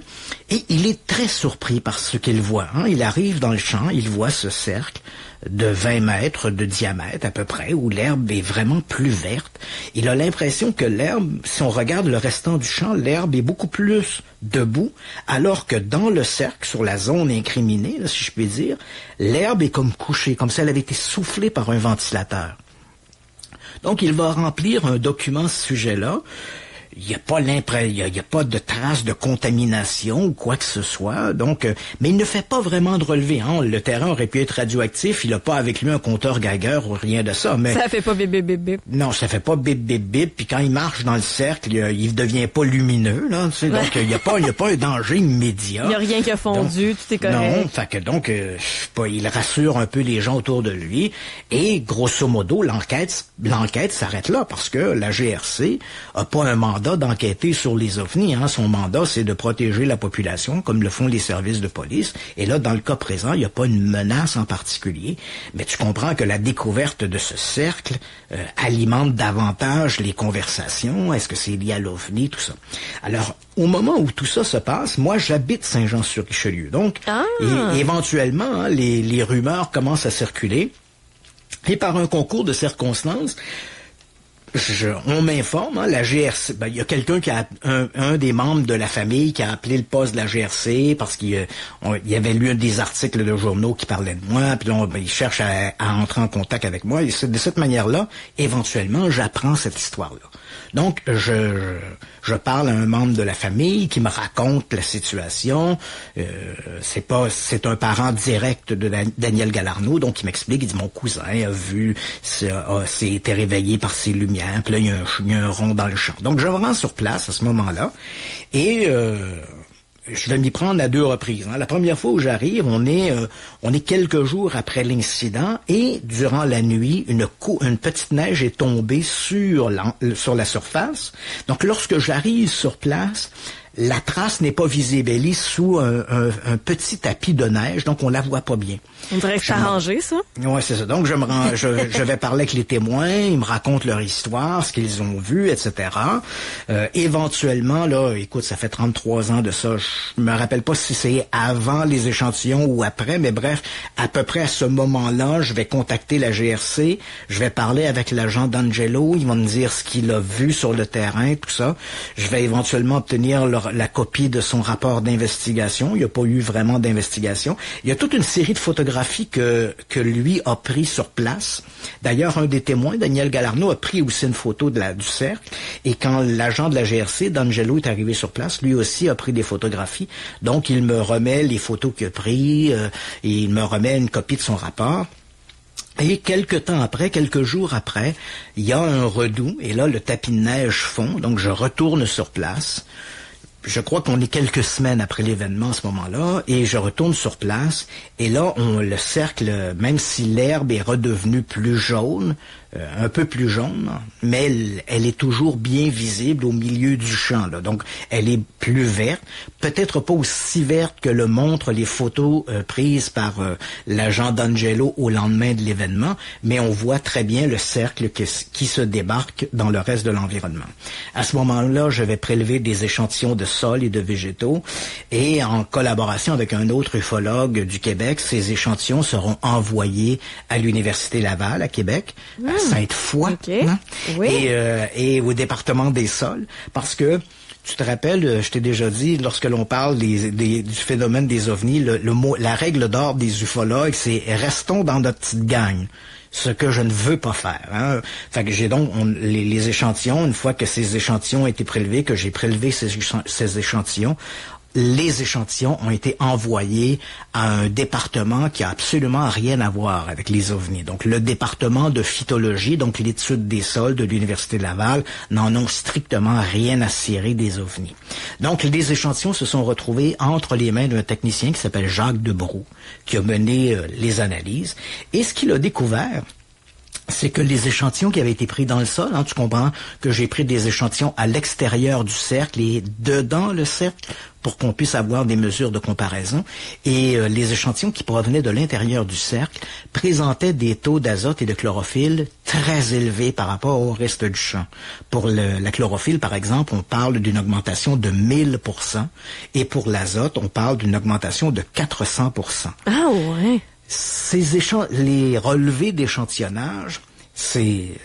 et il est très surpris par ce qu'il voit. Il arrive dans le champ, il voit ce cercle de 20 mètres de diamètre à peu près, où l'herbe est vraiment plus verte. Il a l'impression que l'herbe, si on regarde le restant du champ, l'herbe est beaucoup plus debout, alors que dans le cercle, sur la zone incriminée, là, si je puis dire, l'herbe est comme couchée, comme si elle avait été soufflée par un ventilateur. Donc, il va remplir un document à ce sujet-là. Il n'y a pas de traces de contamination ou quoi que ce soit. Donc, mais il ne fait pas vraiment de relevé. Le terrain aurait pu être radioactif. Il n'a pas avec lui un compteur Geiger ou rien de ça. Mais ça fait pas bip bip bip bip. Non, ça fait pas bip bip bip. Puis quand il marche dans le cercle, il devient pas lumineux. Là, tu sais, donc il n'y a pas un danger immédiat. Il n'y a rien qui a fondu. Donc, tout est correct. Non, fait que donc il rassure un peu les gens autour de lui. Et grosso modo, l'enquête s'arrête là parce que la GRC a pas un mandat mandat d'enquêter sur les ovnis. Hein. Son mandat, c'est de protéger la population, comme le font les services de police. Et là, dans le cas présent, il n'y a pas une menace en particulier. Mais tu comprends que la découverte de ce cercle alimente davantage les conversations. Est-ce que c'est lié à l'OVNI, tout ça? Alors, au moment où tout ça se passe, moi, j'habite Saint-Jean-sur-Richelieu. Donc, éventuellement, hein, les rumeurs commencent à circuler. Et par un concours de circonstances, on m'informe, hein, la GRC, il y a quelqu'un qui a, un des membres de la famille qui a appelé le poste de la GRC parce qu'il y avait lu des articles de journaux qui parlaient de moi, puis là, il cherche à entrer en contact avec moi. Et de cette manière-là, éventuellement, j'apprends cette histoire-là. Donc, je parle à un membre de la famille qui me raconte la situation. C'est un parent direct de Daniel Galarneau, donc il m'explique, il dit, mon cousin a vu, s'est été réveillé par ses lumières, puis là, il y a un rond dans le champ. Donc, je me rends sur place à ce moment-là, et je vais m'y prendre à 2 reprises. Hein. La première fois où j'arrive, on est quelques jours après l'incident, et durant la nuit, une petite neige est tombée sur la surface. Donc, lorsque j'arrive sur place, la trace n'est pas visible. Elle est sous un petit tapis de neige, donc on la voit pas bien. On dirait que c'est arrangé, ça? Ouais, c'est ça. Donc, je vais parler avec les témoins, ils me racontent leur histoire, ce qu'ils ont vu, etc. Éventuellement, là, écoute, ça fait 33 ans de ça. Je me rappelle pas si c'est avant les échantillons ou après, mais bref, à peu près à ce moment-là, je vais contacter la GRC, je vais parler avec l'agent D'Angelo, ils vont me dire ce qu'il a vu sur le terrain, tout ça. Je vais éventuellement obtenir la copie de son rapport d'investigation. Il n'y a pas eu vraiment d'investigation. Il y a toute une série de photographies que lui a pris sur place. D'ailleurs, un des témoins, Daniel Galarneau, a pris aussi une photo du cercle. Et quand l'agent de la GRC, D'Angelo, est arrivé sur place, lui aussi a pris des photographies. Donc, il me remet les photos qu'il a prises et il me remet une copie de son rapport. Et quelques jours après, il y a un redout et là, le tapis de neige fond. Donc, je retourne sur place. Je crois qu'on est quelques semaines après l'événement à ce moment-là, et je retourne sur place, et là, le cercle, même si l'herbe est redevenue plus jaune, un peu plus jaune, mais elle est toujours bien visible au milieu du champ, là. Donc, elle est plus verte, peut-être pas aussi verte que le montrent les photos prises par l'agent D'Angelo au lendemain de l'événement, mais on voit très bien le cercle qui se débarque dans le reste de l'environnement. À ce moment-là, je vais prélever des échantillons de sol et de végétaux, et en collaboration avec un autre ufologue du Québec, ces échantillons seront envoyés à l'Université Laval à Québec, à Sainte-Foy, okay. Hein? Oui. Et au département des sols, parce que tu te rappelles, je t'ai déjà dit, lorsque l'on parle du phénomène des ovnis, la règle d'or des ufologues, c'est restons dans notre petite gang. Ce que je ne veux pas faire. Hein. Fait que j'ai donc les échantillons, une fois que ces échantillons ont été prélevés, que j'ai prélevé ces échantillons, les échantillons ont été envoyés à un département qui a absolument rien à voir avec les ovnis. Donc, le département de phytologie, donc l'étude des sols de l'Université de Laval, n'en ont strictement rien à cirer des ovnis. Donc, les échantillons se sont retrouvés entre les mains d'un technicien qui s'appelle Jacques Debroux, qui a mené les analyses. Et ce qu'il a découvert, c'est que les échantillons qui avaient été pris dans le sol, hein, tu comprends que j'ai pris des échantillons à l'extérieur du cercle et dedans le cercle pour qu'on puisse avoir des mesures de comparaison. Et les échantillons qui provenaient de l'intérieur du cercle présentaient des taux d'azote et de chlorophylle très élevés par rapport au reste du champ. Pour la chlorophylle, par exemple, on parle d'une augmentation de 1000%, et pour l'azote, on parle d'une augmentation de 400%. Ah ouais! Les relevés d'échantillonnage, ces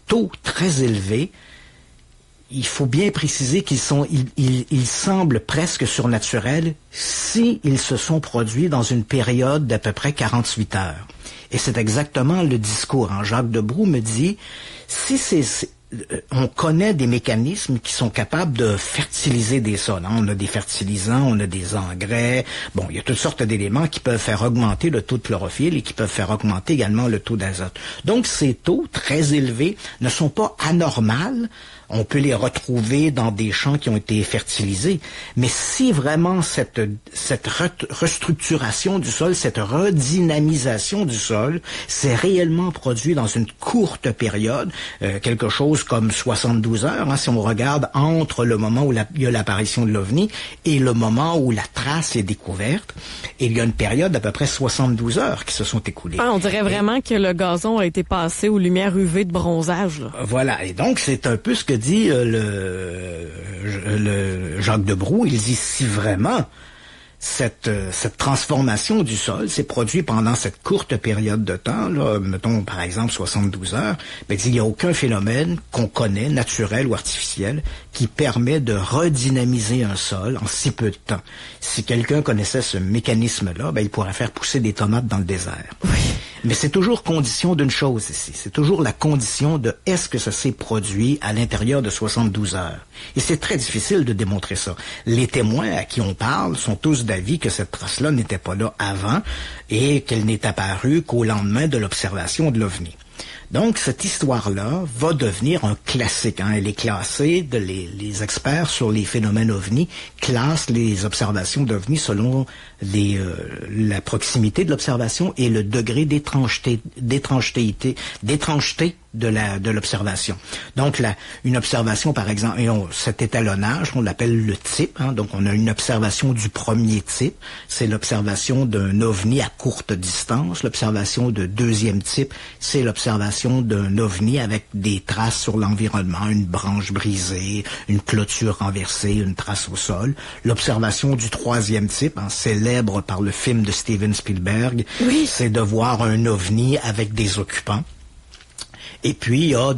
taux très élevés, il faut bien préciser ils semblent presque surnaturels s'ils se sont produits dans une période d'à peu près 48 heures. Et c'est exactement le discours. Hein. Jacques Debroux me dit, on connaît des mécanismes qui sont capables de fertiliser des sols. Hein. On a des fertilisants, on a des engrais. Bon, il y a toutes sortes d'éléments qui peuvent faire augmenter le taux de chlorophylle et qui peuvent faire augmenter également le taux d'azote. Donc, ces taux très élevés ne sont pas anormaux on peut les retrouver dans des champs qui ont été fertilisés. Mais si vraiment cette restructuration du sol, cette redynamisation du sol, s'est réellement produit dans une courte période, quelque chose comme 72 heures, si on regarde entre le moment où il y a l'apparition de l'OVNI et le moment où la trace est découverte, il y a une période d'à peu près 72 heures qui se sont écoulées. On dirait vraiment que le gazon a été passé aux lumières UV de bronzage, là. Voilà, et donc c'est un peu ce que dit le Jacques Debroux. Il dit si vraiment cette transformation du sol s'est produite pendant cette courte période de temps, là, mettons par exemple 72 heures, ben, il n'y a aucun phénomène qu'on connaît, naturel ou artificiel, qui permet de redynamiser un sol en si peu de temps. Si quelqu'un connaissait ce mécanisme-là, ben, il pourrait faire pousser des tomates dans le désert. Oui. Mais c'est toujours condition d'une chose ici. C'est toujours la condition de est-ce que ça s'est produit à l'intérieur de 72 heures. Et c'est très difficile de démontrer ça. Les témoins à qui on parle sont tous d'avis que cette trace-là n'était pas là avant et qu'elle n'est apparue qu'au lendemain de l'observation de l'OVNI. Donc, cette histoire-là va devenir un classique. Elle est classée, les experts sur les phénomènes OVNI classent les observations d'OVNI selon la proximité de l'observation et le degré d'étrangeté de l'observation. Donc, une observation, par exemple, cet étalonnage, on l'appelle le type. Donc, on a une observation du premier type. C'est l'observation d'un OVNI à courte distance. L'observation de deuxième type, c'est l'observation d'un OVNI avec des traces sur l'environnement, une branche brisée, une clôture renversée, une trace au sol. L'observation du troisième type, célèbre par le film de Steven Spielberg, oui, c'est de voir un OVNI avec des occupants. Et puis, il y a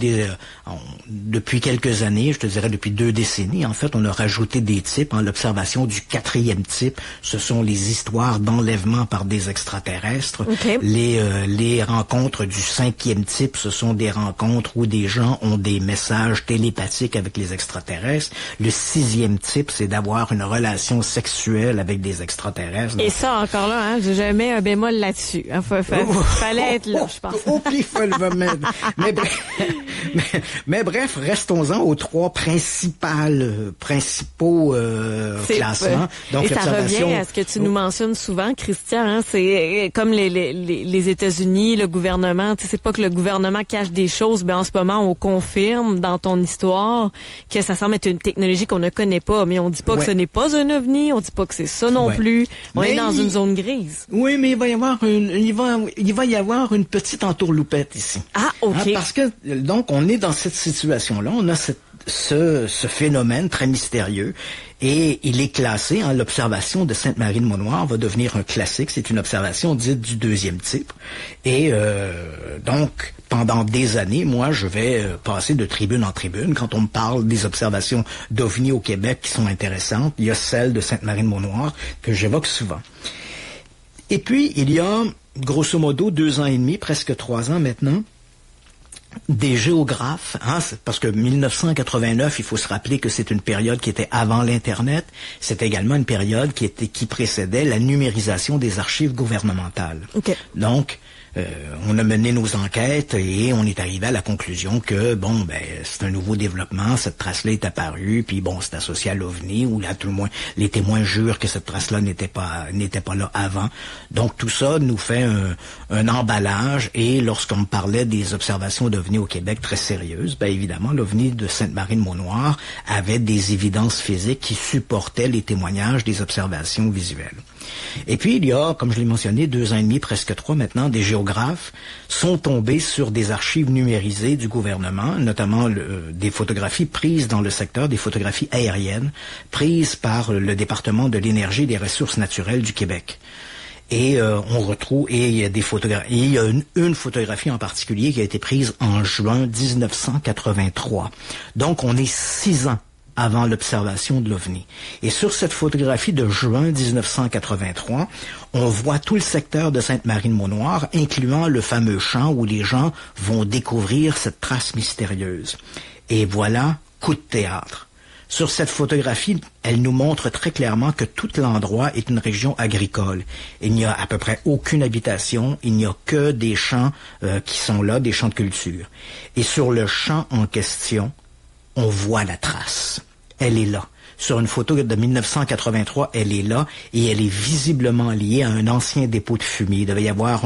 depuis quelques années, je te dirais depuis 2 décennies, en fait, on a rajouté des types. L'observation du quatrième type, ce sont les histoires d'enlèvement par des extraterrestres. Okay. Les rencontres du cinquième type, ce sont des rencontres où des gens ont des messages télépathiques avec les extraterrestres. Le sixième type, c'est d'avoir une relation sexuelle avec des extraterrestres. Et ça, encore là, je mets un bémol là-dessus. Fallait être là, je pense. Mais bref, restons-en aux 3 principaux classements. Donc, et ça revient à ce que tu nous mentionnes souvent, Christian. C'est comme les États-Unis, le gouvernement. C'est pas que le gouvernement cache des choses, mais en ce moment, on confirme dans ton histoire que ça semble être une technologie qu'on ne connaît pas. Mais on dit pas que ce n'est pas un ovni, on dit pas que c'est ça non plus. On est dans une zone grise. Oui, mais il va y avoir une petite entourloupette ici. Ah, OK. Parce que, donc, on est dans cette situation-là, on a ce phénomène très mystérieux et il est classé, l'observation de Sainte-Marie-de-Mont-Noir va devenir un classique, c'est une observation dite du deuxième type et donc, pendant des années, moi, je vais passer de tribune en tribune. Quand on me parle des observations d'OVNI au Québec qui sont intéressantes, il y a celle de Sainte-Marie-de-Mont-Noir que j'évoque souvent. Et puis, il y a, grosso modo, 2 ans et demi, presque 3 ans maintenant, des géographes, parce que 1989, il faut se rappeler que c'est une période qui était avant l'Internet, c'est également une période qui précédait la numérisation des archives gouvernementales. Okay. Donc, on a mené nos enquêtes et on est arrivé à la conclusion que, c'est un nouveau développement, cette trace-là est apparue, puis c'est associé à l'OVNI, ou là, tout le moins, les témoins jurent que cette trace-là n'était pas là avant. Donc, tout ça nous fait un emballage, et lorsqu'on me parlait des observations d'OVNI au Québec très sérieuses, évidemment, l'OVNI de Sainte-Marie-de-Mont-Noir avait des évidences physiques qui supportaient les témoignages des observations visuelles. Et puis, il y a, comme je l'ai mentionné, 2 ans et demi, presque 3 maintenant, des géographes sont tombés sur des archives numérisées du gouvernement, notamment des photographies prises dans le secteur, des photographies aériennes, prises par le département de l'énergie et des ressources naturelles du Québec. Et on retrouve, et il y a des photographies, il y a une photographie en particulier qui a été prise en juin 1983. Donc, on est 6 ans avant l'observation de l'OVNI. Et sur cette photographie de juin 1983, on voit tout le secteur de Sainte-Marie-de-Mont-Noir, incluant le fameux champ où les gens vont découvrir cette trace mystérieuse. Et voilà, coup de théâtre. Sur cette photographie, elle nous montre très clairement que tout l'endroit est une région agricole. Il n'y a à peu près aucune habitation, il n'y a que des champs qui sont là, des champs de culture. Et sur le champ en question, on voit la trace. Elle est là. Sur une photo de 1983, elle est là et elle est visiblement liée à un ancien dépôt de fumier. Il devait y avoir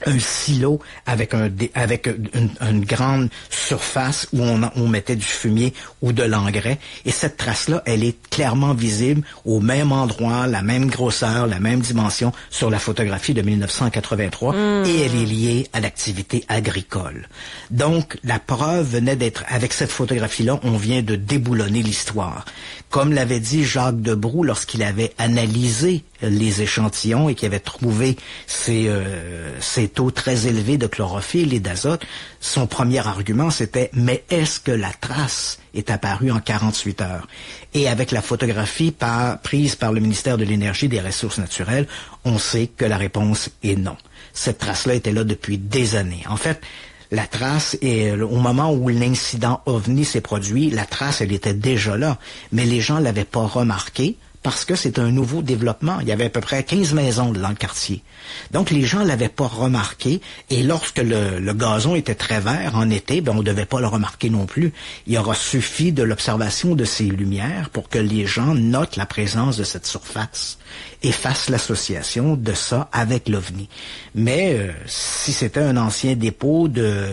un silo avec une grande surface où on mettait du fumier ou de l'engrais. Et cette trace-là, elle est clairement visible au même endroit, la même grosseur, la même dimension sur la photographie de 1983 et elle est liée à l'activité agricole. Donc, la preuve venait d'être, avec cette photographie-là, on vient de déboulonner l'histoire. Comme l'avait dit Jacques Debroux lorsqu'il avait analysé les échantillons et qu'il avait trouvé ces taux très élevés de chlorophylle et d'azote, son premier argument c'était « Mais est-ce que la trace est apparue en 48 heures? » Et avec la photographie prise par le ministère de l'Énergie et des Ressources naturelles, on sait que la réponse est non. Cette trace-là était là depuis des années. En fait, la trace, au moment où l'incident OVNI s'est produit, la trace, elle était déjà là, mais les gens l'avaient pas remarqué parce que c'est un nouveau développement. Il y avait à peu près 15 maisons dans le quartier. Donc, les gens l'avaient pas remarqué, et lorsque le gazon était très vert en été, on devait pas le remarquer non plus. Il aura suffi de l'observation de ces lumières pour que les gens notent la présence de cette surface et fassent l'association de ça avec l'OVNI. Mais si c'était un ancien dépôt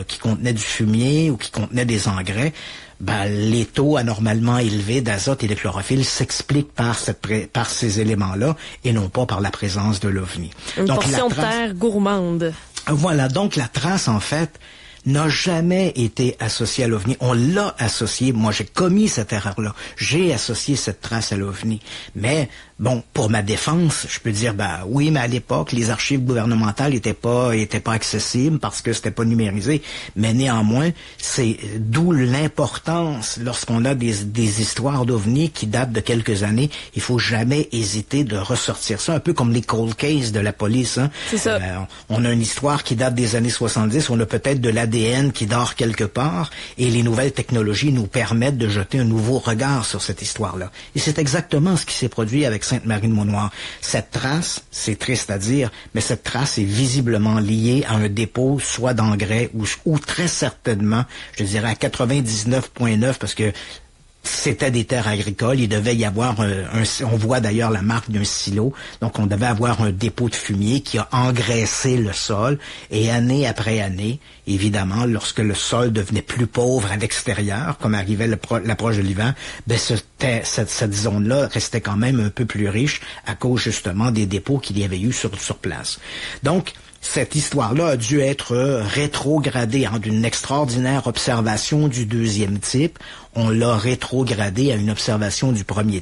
qui contenait du fumier ou qui contenait des engrais, les taux anormalement élevés d'azote et de chlorophylle s'expliquent par ces éléments-là et non pas par la présence de l'OVNI. Une portion de terre gourmande. Voilà, donc la trace, en fait, n'a jamais été associée à l'OVNI. On l'a associée. Moi, j'ai commis cette erreur-là. J'ai associé cette trace à l'OVNI. Mais, pour ma défense, je peux dire, oui, mais à l'époque, les archives gouvernementales étaient pas accessibles parce que c'était pas numérisé. Mais néanmoins, c'est d'où l'importance, lorsqu'on a des histoires d'OVNI qui datent de quelques années, il faut jamais hésiter de ressortir ça. Un peu comme les cold cases de la police, hein. C'est ça. On a une histoire qui date des années 70, on a peut-être de l'ADN qui dort quelque part, et les nouvelles technologies nous permettent de jeter un nouveau regard sur cette histoire-là. Et c'est exactement ce qui s'est produit avec Sainte-Marie-de-Maunoir. Cette trace, c'est triste à dire, mais cette trace est visiblement liée à un dépôt soit d'engrais ou très certainement, je dirais à 99,9 parce que c'était des terres agricoles, il devait y avoir on voit d'ailleurs la marque d'un silo, donc on devait avoir un dépôt de fumier qui a engraissé le sol, et année après année, évidemment, lorsque le sol devenait plus pauvre à l'extérieur, comme arrivait l'approche de l'hiver, cette zone-là restait quand même un peu plus riche à cause justement des dépôts qu'il y avait eu sur place. Donc, cette histoire-là a dû être rétrogradée d'une extraordinaire observation du deuxième type. On l'a rétrogradée à une observation du premier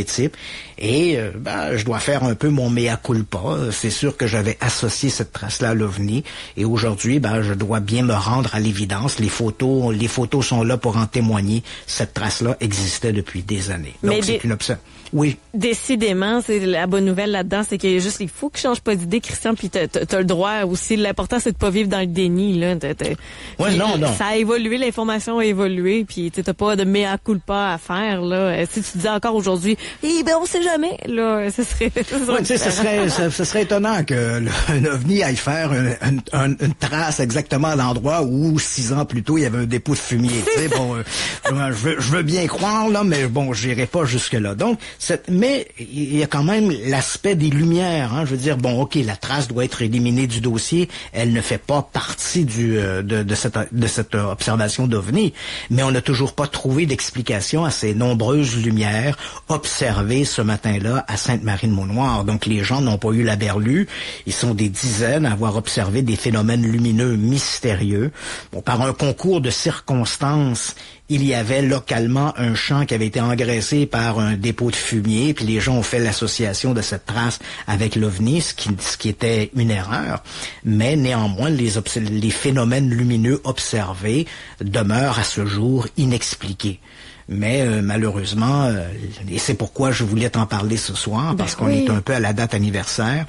type. Et je dois faire un peu mon mea culpa. C'est sûr que j'avais associé cette trace-là à l'OVNI. Et aujourd'hui, je dois bien me rendre à l'évidence. Les photos sont là pour en témoigner. Cette trace-là existait depuis des années. Donc, c'est une observation. Oui. Décidément, c'est la bonne nouvelle là-dedans, c'est qu'il faut que je change pas d'idée, Christian, puis t'as le droit aussi. L'important, c'est de pas vivre dans le déni, là. Ouais, non. Ça a évolué, l'information a évolué, puis t'as pas de mea culpa à faire, là. Si tu disais encore aujourd'hui, on sait jamais, là, ce serait étonnant que un OVNI aille faire une trace exactement à l'endroit où 6 ans plus tôt, il y avait un dépôt de fumier. Je veux bien croire, là, mais j'irai pas jusque-là. Donc, mais il y a quand même l'aspect des lumières, hein. Je veux dire, la trace doit être éliminée du dossier. Elle ne fait pas partie de cette observation d'OVNI. Mais on n'a toujours pas trouvé d'explication à ces nombreuses lumières observées ce matin-là à Sainte-Marie-de-Maunoir. Donc, les gens n'ont pas eu la berlue. Ils sont des dizaines à avoir observé des phénomènes lumineux mystérieux. Par un concours de circonstances, il y avait localement un champ qui avait été engraissé par un dépôt de fumier, puis les gens ont fait l'association de cette trace avec l'OVNI, ce qui était une erreur. Mais néanmoins, les phénomènes lumineux observés demeurent à ce jour inexpliqués. Mais malheureusement, et c'est pourquoi je voulais t'en parler ce soir, parce qu'on est un peu à la date anniversaire,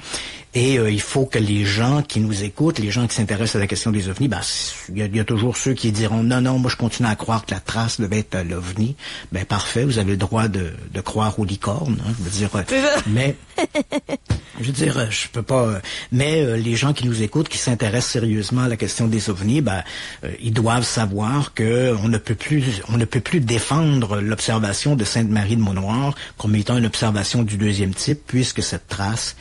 et il faut que les gens qui nous écoutent, les gens qui s'intéressent à la question des ovnis, il y a toujours ceux qui diront non, moi je continue à croire que la trace devait être l'OVNI. Parfait, vous avez le droit de croire aux licornes, hein, je veux dire. Mais Je veux dire, je peux pas... Mais les gens qui nous écoutent, qui s'intéressent sérieusement à la question des ovnis, ils doivent savoir que on ne peut plus défendre l'observation de Sainte-Marie de Monnoir comme étant une observation du deuxième type, puisque cette trace...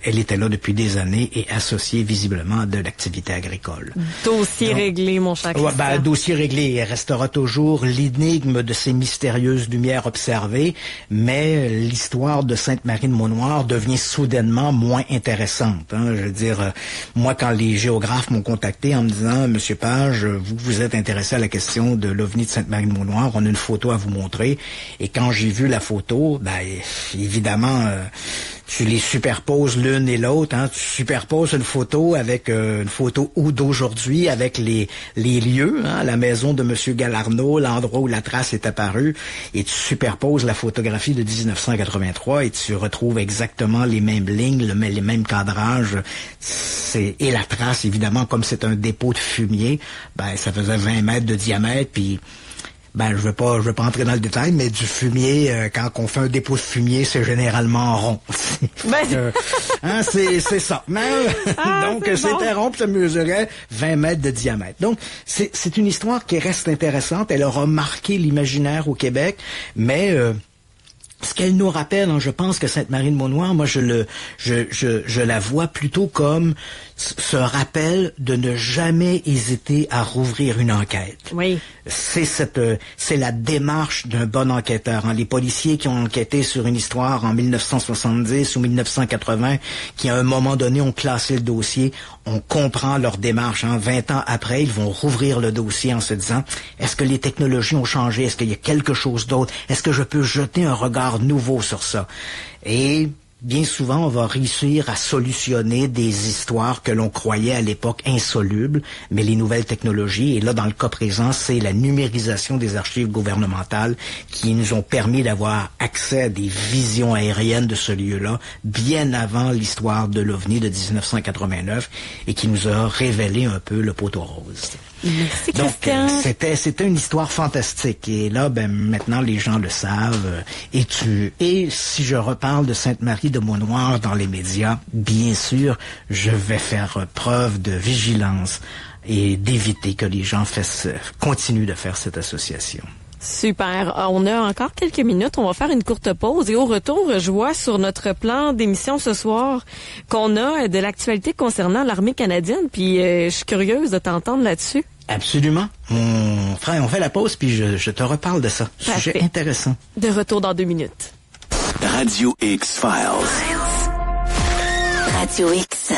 elle était là depuis des années et associée visiblement à de l'activité agricole. Dossier réglé, mon cher Christian. Dossier réglé. Il restera toujours l'énigme de ces mystérieuses lumières observées, mais l'histoire de Sainte-Marie de Monnoir devient soudainement moins intéressante. Je veux dire, moi, quand les géographes m'ont contacté en me disant « Monsieur Page, vous êtes intéressé à la question de l'OVNI de Sainte-Marie de Monnoir, on a une photo à vous montrer. » Et quand j'ai vu la photo, évidemment... tu les superposes l'une et l'autre, tu superposes une photo avec une photo d'aujourd'hui avec les lieux, la maison de Monsieur Galarno, l'endroit où la trace est apparue, et tu superposes la photographie de 1983 et tu retrouves exactement les mêmes lignes, les mêmes cadrages, et la trace, évidemment, comme c'est un dépôt de fumier, ça faisait 20 mètres de diamètre, puis je veux pas entrer dans le détail, mais du fumier, quand on fait un dépôt de fumier, c'est généralement rond. C'est ça. Donc, c'était rond, puis ça mesurait 20 mètres de diamètre. Donc, c'est une histoire qui reste intéressante. Elle aura marqué l'imaginaire au Québec, mais... ce qu'elle nous rappelle, je pense que Sainte-Marie de Monnoir, moi, je la vois plutôt comme ce rappel de ne jamais hésiter à rouvrir une enquête. Oui. C'est la démarche d'un bon enquêteur. Les policiers qui ont enquêté sur une histoire en 1970 ou 1980, qui à un moment donné ont classé le dossier, on comprend leur démarche. 20 ans après, ils vont rouvrir le dossier en se disant, est-ce que les technologies ont changé? Est-ce qu'il y a quelque chose d'autre? Est-ce que je peux jeter un regard nouveau sur ça? Et bien souvent, on va réussir à solutionner des histoires que l'on croyait à l'époque insolubles, mais les nouvelles technologies, et là, dans le cas présent, c'est la numérisation des archives gouvernementales qui nous ont permis d'avoir accès à des visions aériennes de ce lieu-là, bien avant l'histoire de l'OVNI de 1989, et qui nous a révélé un peu le poteau rose. Merci, Christian. Donc, c'était une histoire fantastique. Et là, maintenant, les gens le savent. Et si je reparle de Sainte-Marie de Monnoir dans les médias, bien sûr, je vais faire preuve de vigilance et d'éviter que les gens continuent de faire cette association. Super. On a encore quelques minutes. On va faire une courte pause. Et au retour, je vois sur notre plan d'émission ce soir qu'on a de l'actualité concernant l'armée canadienne. Puis je suis curieuse de t'entendre là-dessus. Absolument. On fait la pause, puis je te reparle de ça. Sujet intéressant. De retour dans 2 minutes. Radio X-Files. Radio X.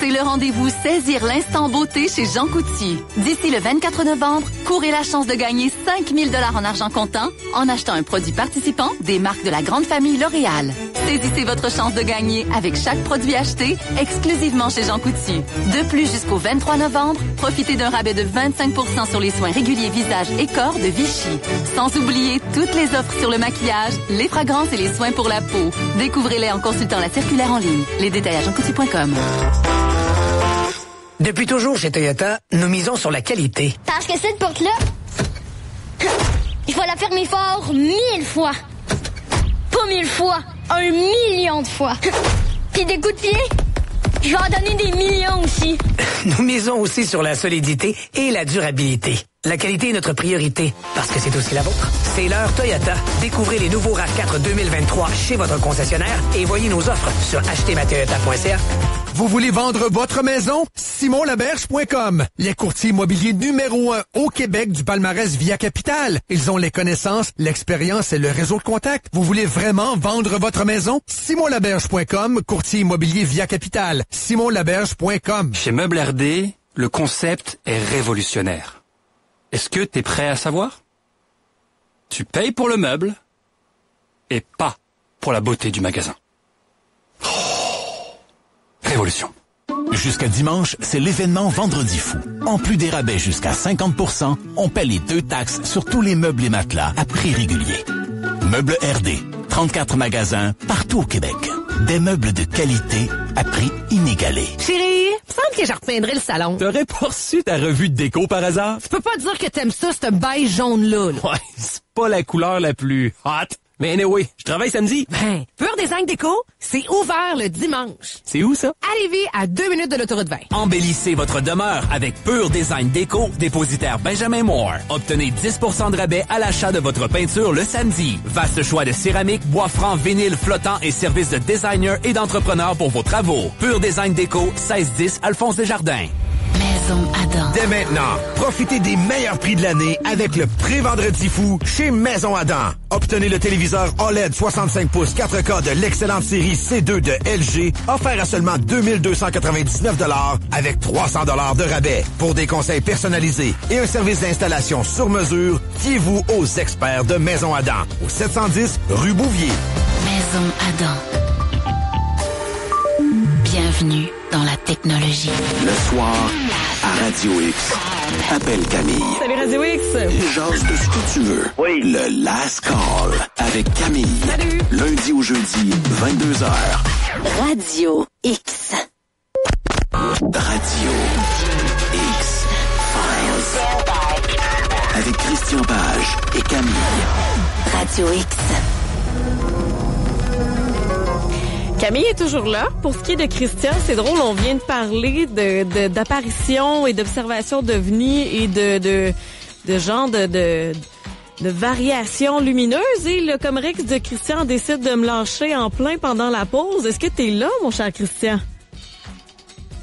C'est le rendez-vous Saisir l'instant beauté chez Jean Coutu. D'ici le 24 novembre, courez la chance de gagner 5 000 $ en argent comptant en achetant un produit participant des marques de la grande famille L'Oréal. Saisissez votre chance de gagner avec chaque produit acheté exclusivement chez Jean Coutu. De plus, jusqu'au 23 novembre, profitez d'un rabais de 25% sur les soins réguliers visage et corps de Vichy. Sans oublier toutes les offres sur le maquillage, les fragrances et les soins pour la peau. Découvrez-les en consultant la circulaire en ligne. Les détails à jeancoutu.com. Depuis toujours chez Toyota, nous misons sur la qualité. Parce que cette porte-là, il faut la fermer fort 1000 fois. Pas 1000 fois, 1 million de fois. Puis des coups de pied, je vais en donner des millions aussi. Nous misons aussi sur la solidité et la durabilité. La qualité est notre priorité, parce que c'est aussi la vôtre. C'est l'heure Toyota. Découvrez les nouveaux RAV4 2023 chez votre concessionnaire et voyez nos offres sur achetermatoyota.ca. Vous voulez vendre votre maison? SimonLaberge.com. Les courtiers immobiliers numéro 1 au Québec du palmarès Via Capital. Ils ont les connaissances, l'expérience et le réseau de contacts. Vous voulez vraiment vendre votre maison? SimonLaberge.com, courtier immobilier Via Capital. SimonLaberge.com. Chez Meubles RD, le concept est révolutionnaire. Est-ce que t'es prêt à savoir? Tu payes pour le meuble et pas pour la beauté du magasin. Révolution. Jusqu'à dimanche, c'est l'événement Vendredi fou. En plus des rabais jusqu'à 50%, on paie les 2 taxes sur tous les meubles et matelas à prix régulier. Meubles RD, 34 magasins partout au Québec. Des meubles de qualité à prix inégalé. Chérie, il me semble que je repeindrai le salon. T'aurais pas reçu ta revue de déco par hasard? Tu peux pas dire que t'aimes ça, ce beige jaune-là. Ouais, c'est pas la couleur la plus hot. Mais anyway, je travaille samedi. Ben, Pur Design Déco, c'est ouvert le dimanche. C'est où ça? À Lévis, à 2 minutes de l'autoroute 20. Embellissez votre demeure avec Pur Design Déco, dépositaire Benjamin Moore. Obtenez 10% de rabais à l'achat de votre peinture le samedi. Vaste choix de céramique, bois franc, vinyle, flottant et services de designer et d'entrepreneurs pour vos travaux. Pur Design Déco, 1610 Alphonse Desjardins. Maison Adam. Dès maintenant, profitez des meilleurs prix de l'année avec le pré-vendredi fou chez Maison Adam. Obtenez le téléviseur OLED 65 pouces 4K de l'excellente série C2 de LG, offert à seulement 2299 $ avec 300 $ de rabais. Pour des conseils personnalisés et un service d'installation sur mesure, fiez-vous aux experts de Maison Adam, au 710 rue Bouvier. Maison Adam. Bienvenue dans la technologie. Le soir, à Radio X, appelle Camille. Salut Radio X. Et jase de ce que tu veux. Oui. Le Last Call avec Camille. Salut. Lundi au jeudi, 22h. Radio X. Radio X Files. Avec Christian Page et Camille. Radio X. Camille est toujours là. Pour ce qui est de Christian, c'est drôle, on vient de parler d'apparitions et d'observations d'ovnis et de genre de variations lumineuses. Et le Comerex de Christian décide de me lâcher en plein pendant la pause. Est-ce que t'es là, mon cher Christian?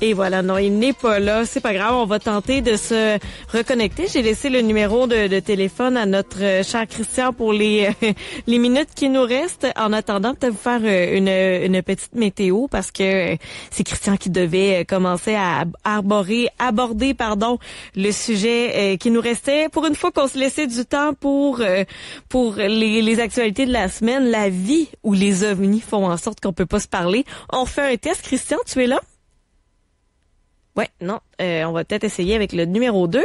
Et voilà, non, il n'est pas là. C'est pas grave, on va tenter de se reconnecter. J'ai laissé le numéro de téléphone à notre cher Christian pour les minutes qui nous restent. En attendant, peut-être vous faire une petite météo parce que c'est Christian qui devait commencer à aborder le sujet qui nous restait. Pour une fois qu'on se laissait du temps pour les actualités de la semaine, la vie où les ovnis font en sorte qu'on peut pas se parler. On fait un test. Christian, tu es là? Ouais, non, on va peut-être essayer avec le numéro 2.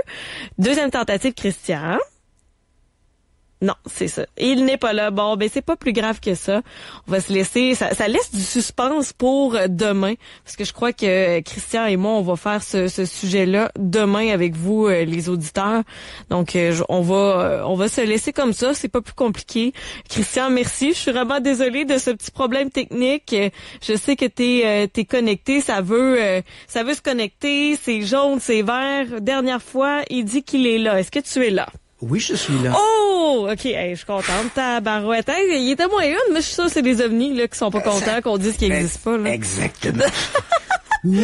Deuxième tentative, Christian. Non, c'est ça. Il n'est pas là. Bon, ben c'est pas plus grave que ça. On va se laisser. Ça laisse du suspense pour demain, parce que je crois que Christian et moi, on va faire ce sujet-là demain avec vous, les auditeurs. Donc, on va se laisser comme ça. C'est pas plus compliqué. Christian, merci. Je suis vraiment désolée de ce petit problème technique. Je sais que t'es connecté. Ça veut se connecter. C'est jaune, c'est vert. Dernière fois, il dit qu'il est là. Est-ce que tu es là? Oui, je suis là. Oh! OK, hey, je suis contente. Tabarouette. Hey, il était moins une, mais je suis sûre que c'est des ovnis là qui sont pas contents qu'on dise qu'ils n'existent pas. Là. Exactement. Ouh,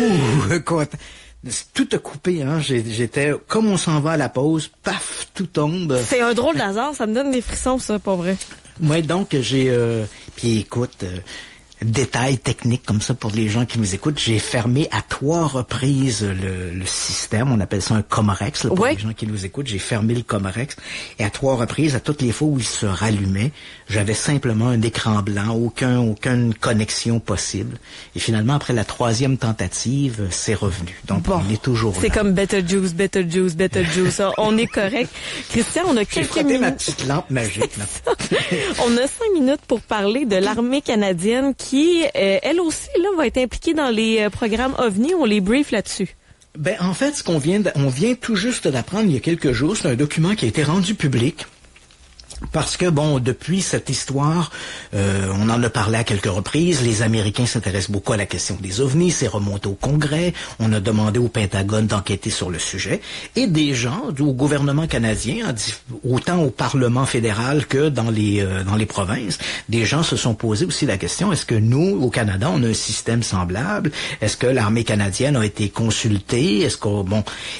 tout a coupé, hein. J'étais, comme on s'en va à la pause, paf, tout tombe. C'est un drôle d'hasard, ça me donne des frissons, ça, pas vrai. Ouais, donc puis écoute... détail technique comme ça pour les gens qui nous écoutent, j'ai fermé à 3 reprises le système, on appelle ça un Comerex, là, pour les gens qui nous écoutent, j'ai fermé le Comerex, et à 3 reprises, à toutes les fois où il se rallumait, j'avais simplement un écran blanc, aucune connexion possible, et finalement, après la 3e tentative, c'est revenu. Donc, on est toujours là. C'est comme Betelgeuse. On est correct. Christian, on a quelques minutes. Ma petite lampe magique, là. On a 5 minutes pour parler de l'armée canadienne qui, elle aussi, là, va être impliquée dans les programmes OVNI. On les brief là-dessus. Ben, en fait, on vient tout juste d'apprendre il y a quelques jours, c'est un document qui a été rendu public. Parce que, bon, depuis cette histoire, on en a parlé à quelques reprises, les Américains s'intéressent beaucoup à la question des ovnis, c'est remonté au Congrès, on a demandé au Pentagone d'enquêter sur le sujet, et des gens au gouvernement canadien, autant au Parlement fédéral que dans les provinces, des gens se sont posés aussi la question, est-ce que nous, au Canada, on a un système semblable? Est-ce que l'armée canadienne a été consultée?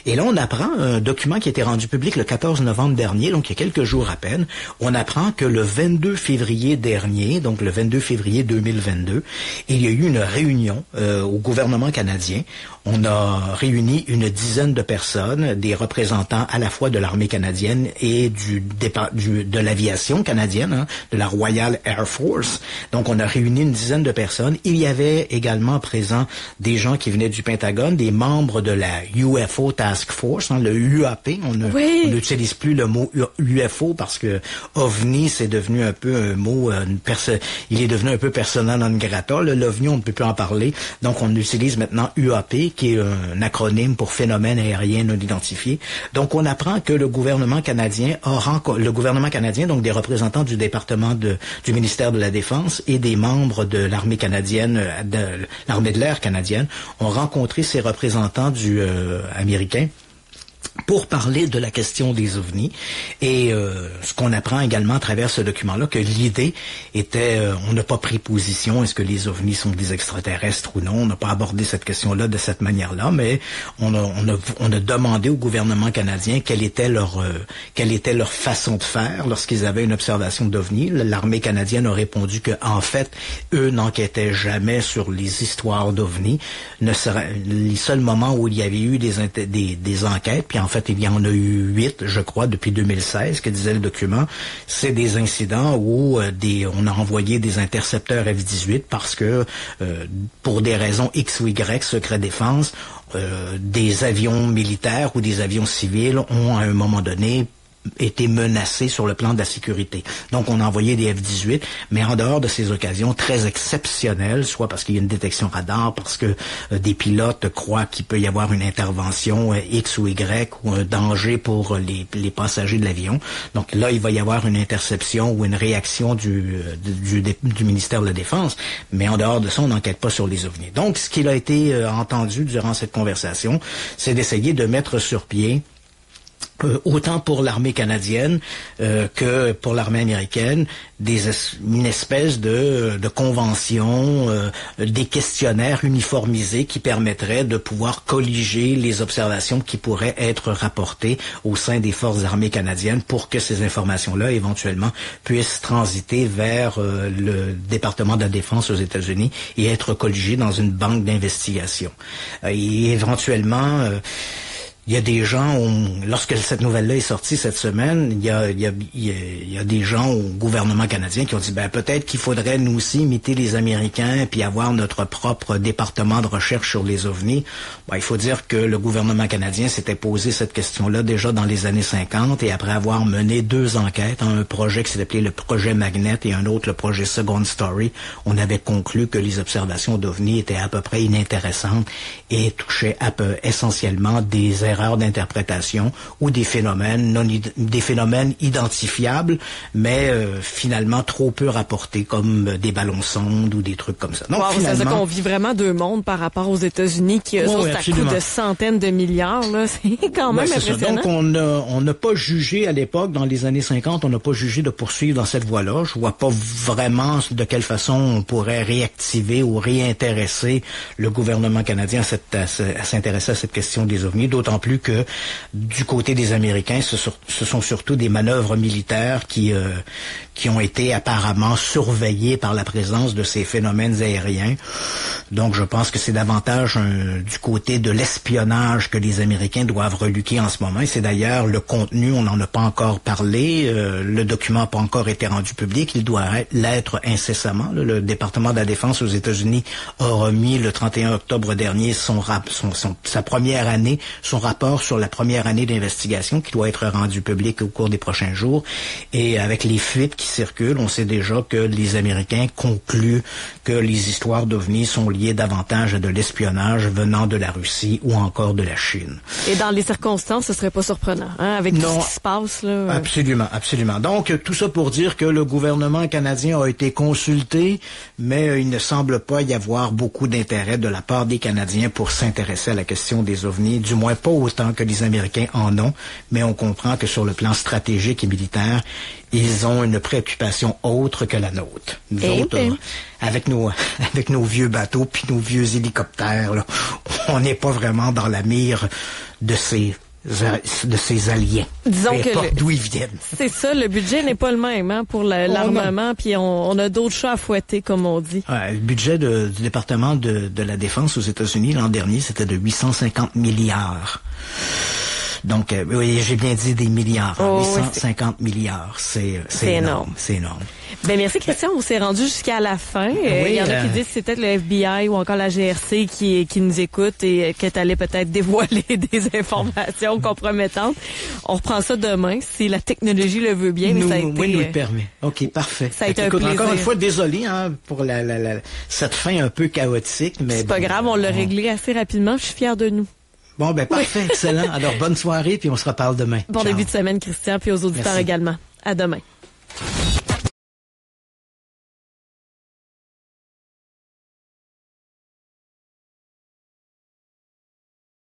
Et là, on apprend un document qui a été rendu public le 14 novembre dernier, donc il y a quelques jours à peine. On apprend que le 22 février dernier, donc le 22 février 2022, il y a eu une réunion au gouvernement canadien. On a réuni une dizaine de personnes, des représentants à la fois de l'armée canadienne et de l'aviation canadienne, hein, de la Royal Air Force. Donc, on a réuni une dizaine de personnes. Il y avait également présent des gens qui venaient du Pentagone, des membres de la UFO Task Force, hein, le UAP. On n'utilise plus le mot UFO parce que OVNI, c'est devenu un peu un mot, il est devenu un peu persona non grata. L'OVNI, on ne peut plus en parler. Donc, on utilise maintenant UAP, qui est un acronyme pour phénomène aérien non identifié. Donc, on apprend que le gouvernement canadien, donc des représentants du département du ministère de la Défense et des membres de l'armée canadienne, de l'armée de l'air canadienne, ont rencontré ces représentants américains pour parler de la question des ovnis. Et ce qu'on apprend également à travers ce document-là, que l'idée était, on n'a pas pris position, est-ce que les ovnis sont des extraterrestres ou non, on n'a pas abordé cette question-là de cette manière-là, mais on a demandé au gouvernement canadien quelle était leur façon de faire lorsqu'ils avaient une observation d'ovnis. L'armée canadienne a répondu que, en fait, eux n'enquêtaient jamais sur les histoires d'ovnis. Les seuls moments où il y avait eu des enquêtes, puis en fait, il y en a eu 8, je crois, depuis 2016, que disait le document. C'est des incidents où on a envoyé des intercepteurs F-18 parce que, pour des raisons X ou Y, secret défense, des avions militaires ou des avions civils ont, à un moment donné, été menacés sur le plan de la sécurité. Donc, on a envoyé des F-18, mais en dehors de ces occasions très exceptionnelles, soit parce qu'il y a une détection radar, parce que des pilotes croient qu'il peut y avoir une intervention X ou Y ou un danger pour les passagers de l'avion. Donc là, il va y avoir une interception ou une réaction du ministère de la Défense, mais en dehors de ça, on n'enquête pas sur les ovnis. Donc, ce qu'il a été entendu durant cette conversation, c'est d'essayer de mettre sur pied autant pour l'armée canadienne que pour l'armée américaine, une espèce de convention, des questionnaires uniformisés qui permettraient de pouvoir colliger les observations qui pourraient être rapportées au sein des forces armées canadiennes pour que ces informations-là, éventuellement, puissent transiter vers le département de la Défense aux États-Unis et être colligées dans une banque d'investigation. Et éventuellement... il y a des gens, lorsque cette nouvelle-là est sortie cette semaine, il y a des gens au gouvernement canadien qui ont dit, peut-être qu'il faudrait nous aussi imiter les Américains puis avoir notre propre département de recherche sur les ovnis. Il faut dire que le gouvernement canadien s'était posé cette question-là déjà dans les années 50 et après avoir mené 2 enquêtes, un projet qui s'est appelé le projet Magnet et un autre le projet Second Story, on avait conclu que les observations d'ovnis étaient à peu près inintéressantes et touchaient essentiellement des erreurs d'interprétation ou des phénomènes identifiables, mais finalement trop peu rapportés, comme des ballons-sondes ou des trucs comme ça. Donc, ça veut dire qu'on vit vraiment 2 mondes par rapport aux États-Unis qui sont à coût de centaines de milliards. Là. C'est quand même impressionnant. Donc, on n'a pas jugé à l'époque, dans les années 50, on n'a pas jugé de poursuivre dans cette voie-là. Je vois pas vraiment de quelle façon on pourrait réactiver ou réintéresser le gouvernement canadien à s'intéresser à cette question des ovnis, d'autant plus que du côté des Américains, ce sont surtout des manœuvres militaires qui ont été apparemment surveillées par la présence de ces phénomènes aériens. Donc, je pense que c'est davantage du côté de l'espionnage que les Américains doivent reluquer en ce moment. Et c'est d'ailleurs le contenu, on n'en a pas encore parlé, le document n'a pas encore été rendu public, il doit l'être incessamment. Le département de la Défense aux États-Unis a remis le 31 octobre dernier son rapport sur la première année d'investigation qui doit être rendu public au cours des prochains jours. Et avec les fuites qui circulent, on sait déjà que les Américains concluent que les histoires d'ovnis sont liées davantage à de l'espionnage venant de la Russie ou encore de la Chine. Et dans les circonstances, ce serait pas surprenant, avec tout ce qui se passe, là. Absolument, absolument. Donc, tout ça pour dire que le gouvernement canadien a été consulté, mais il ne semble pas y avoir beaucoup d'intérêt de la part des Canadiens pour s'intéresser à la question des ovnis, du moins pas autant que les Américains en ont, mais on comprend que sur le plan stratégique et militaire, ils ont une préoccupation autre que la nôtre. Nous autres, avec nos vieux bateaux puis nos vieux hélicoptères, là, on n'est pas vraiment dans la mire de ces alliés. Disons que d'où ils viennent. C'est ça, le budget n'est pas le même pour l'armement, puis on a d'autres chats à fouetter, comme on dit. Le budget du département de la Défense aux États-Unis l'an dernier, c'était de 850 milliards. Donc, oui, j'ai bien dit des milliards. 850 milliards, c'est énorme. C'est énorme. Ben merci Christian, on s'est rendu jusqu'à la fin. Il y en a qui disent que c'est peut-être le FBI ou encore la GRC qui nous écoute et que tu allais peut-être dévoiler des informations compromettantes. On reprend ça demain si la technologie le veut bien. Mais ça a été, nous le permet. OK, parfait. Ça a été un plaisir. Encore une fois, désolé pour cette fin un peu chaotique. Mais c'est pas grave, on l'a réglé assez rapidement. Je suis fière de nous. Bon, ben parfait, excellent. Alors, bonne soirée, puis on se reparle demain. Bon début de semaine, Christian, puis aux auditeurs également. À demain.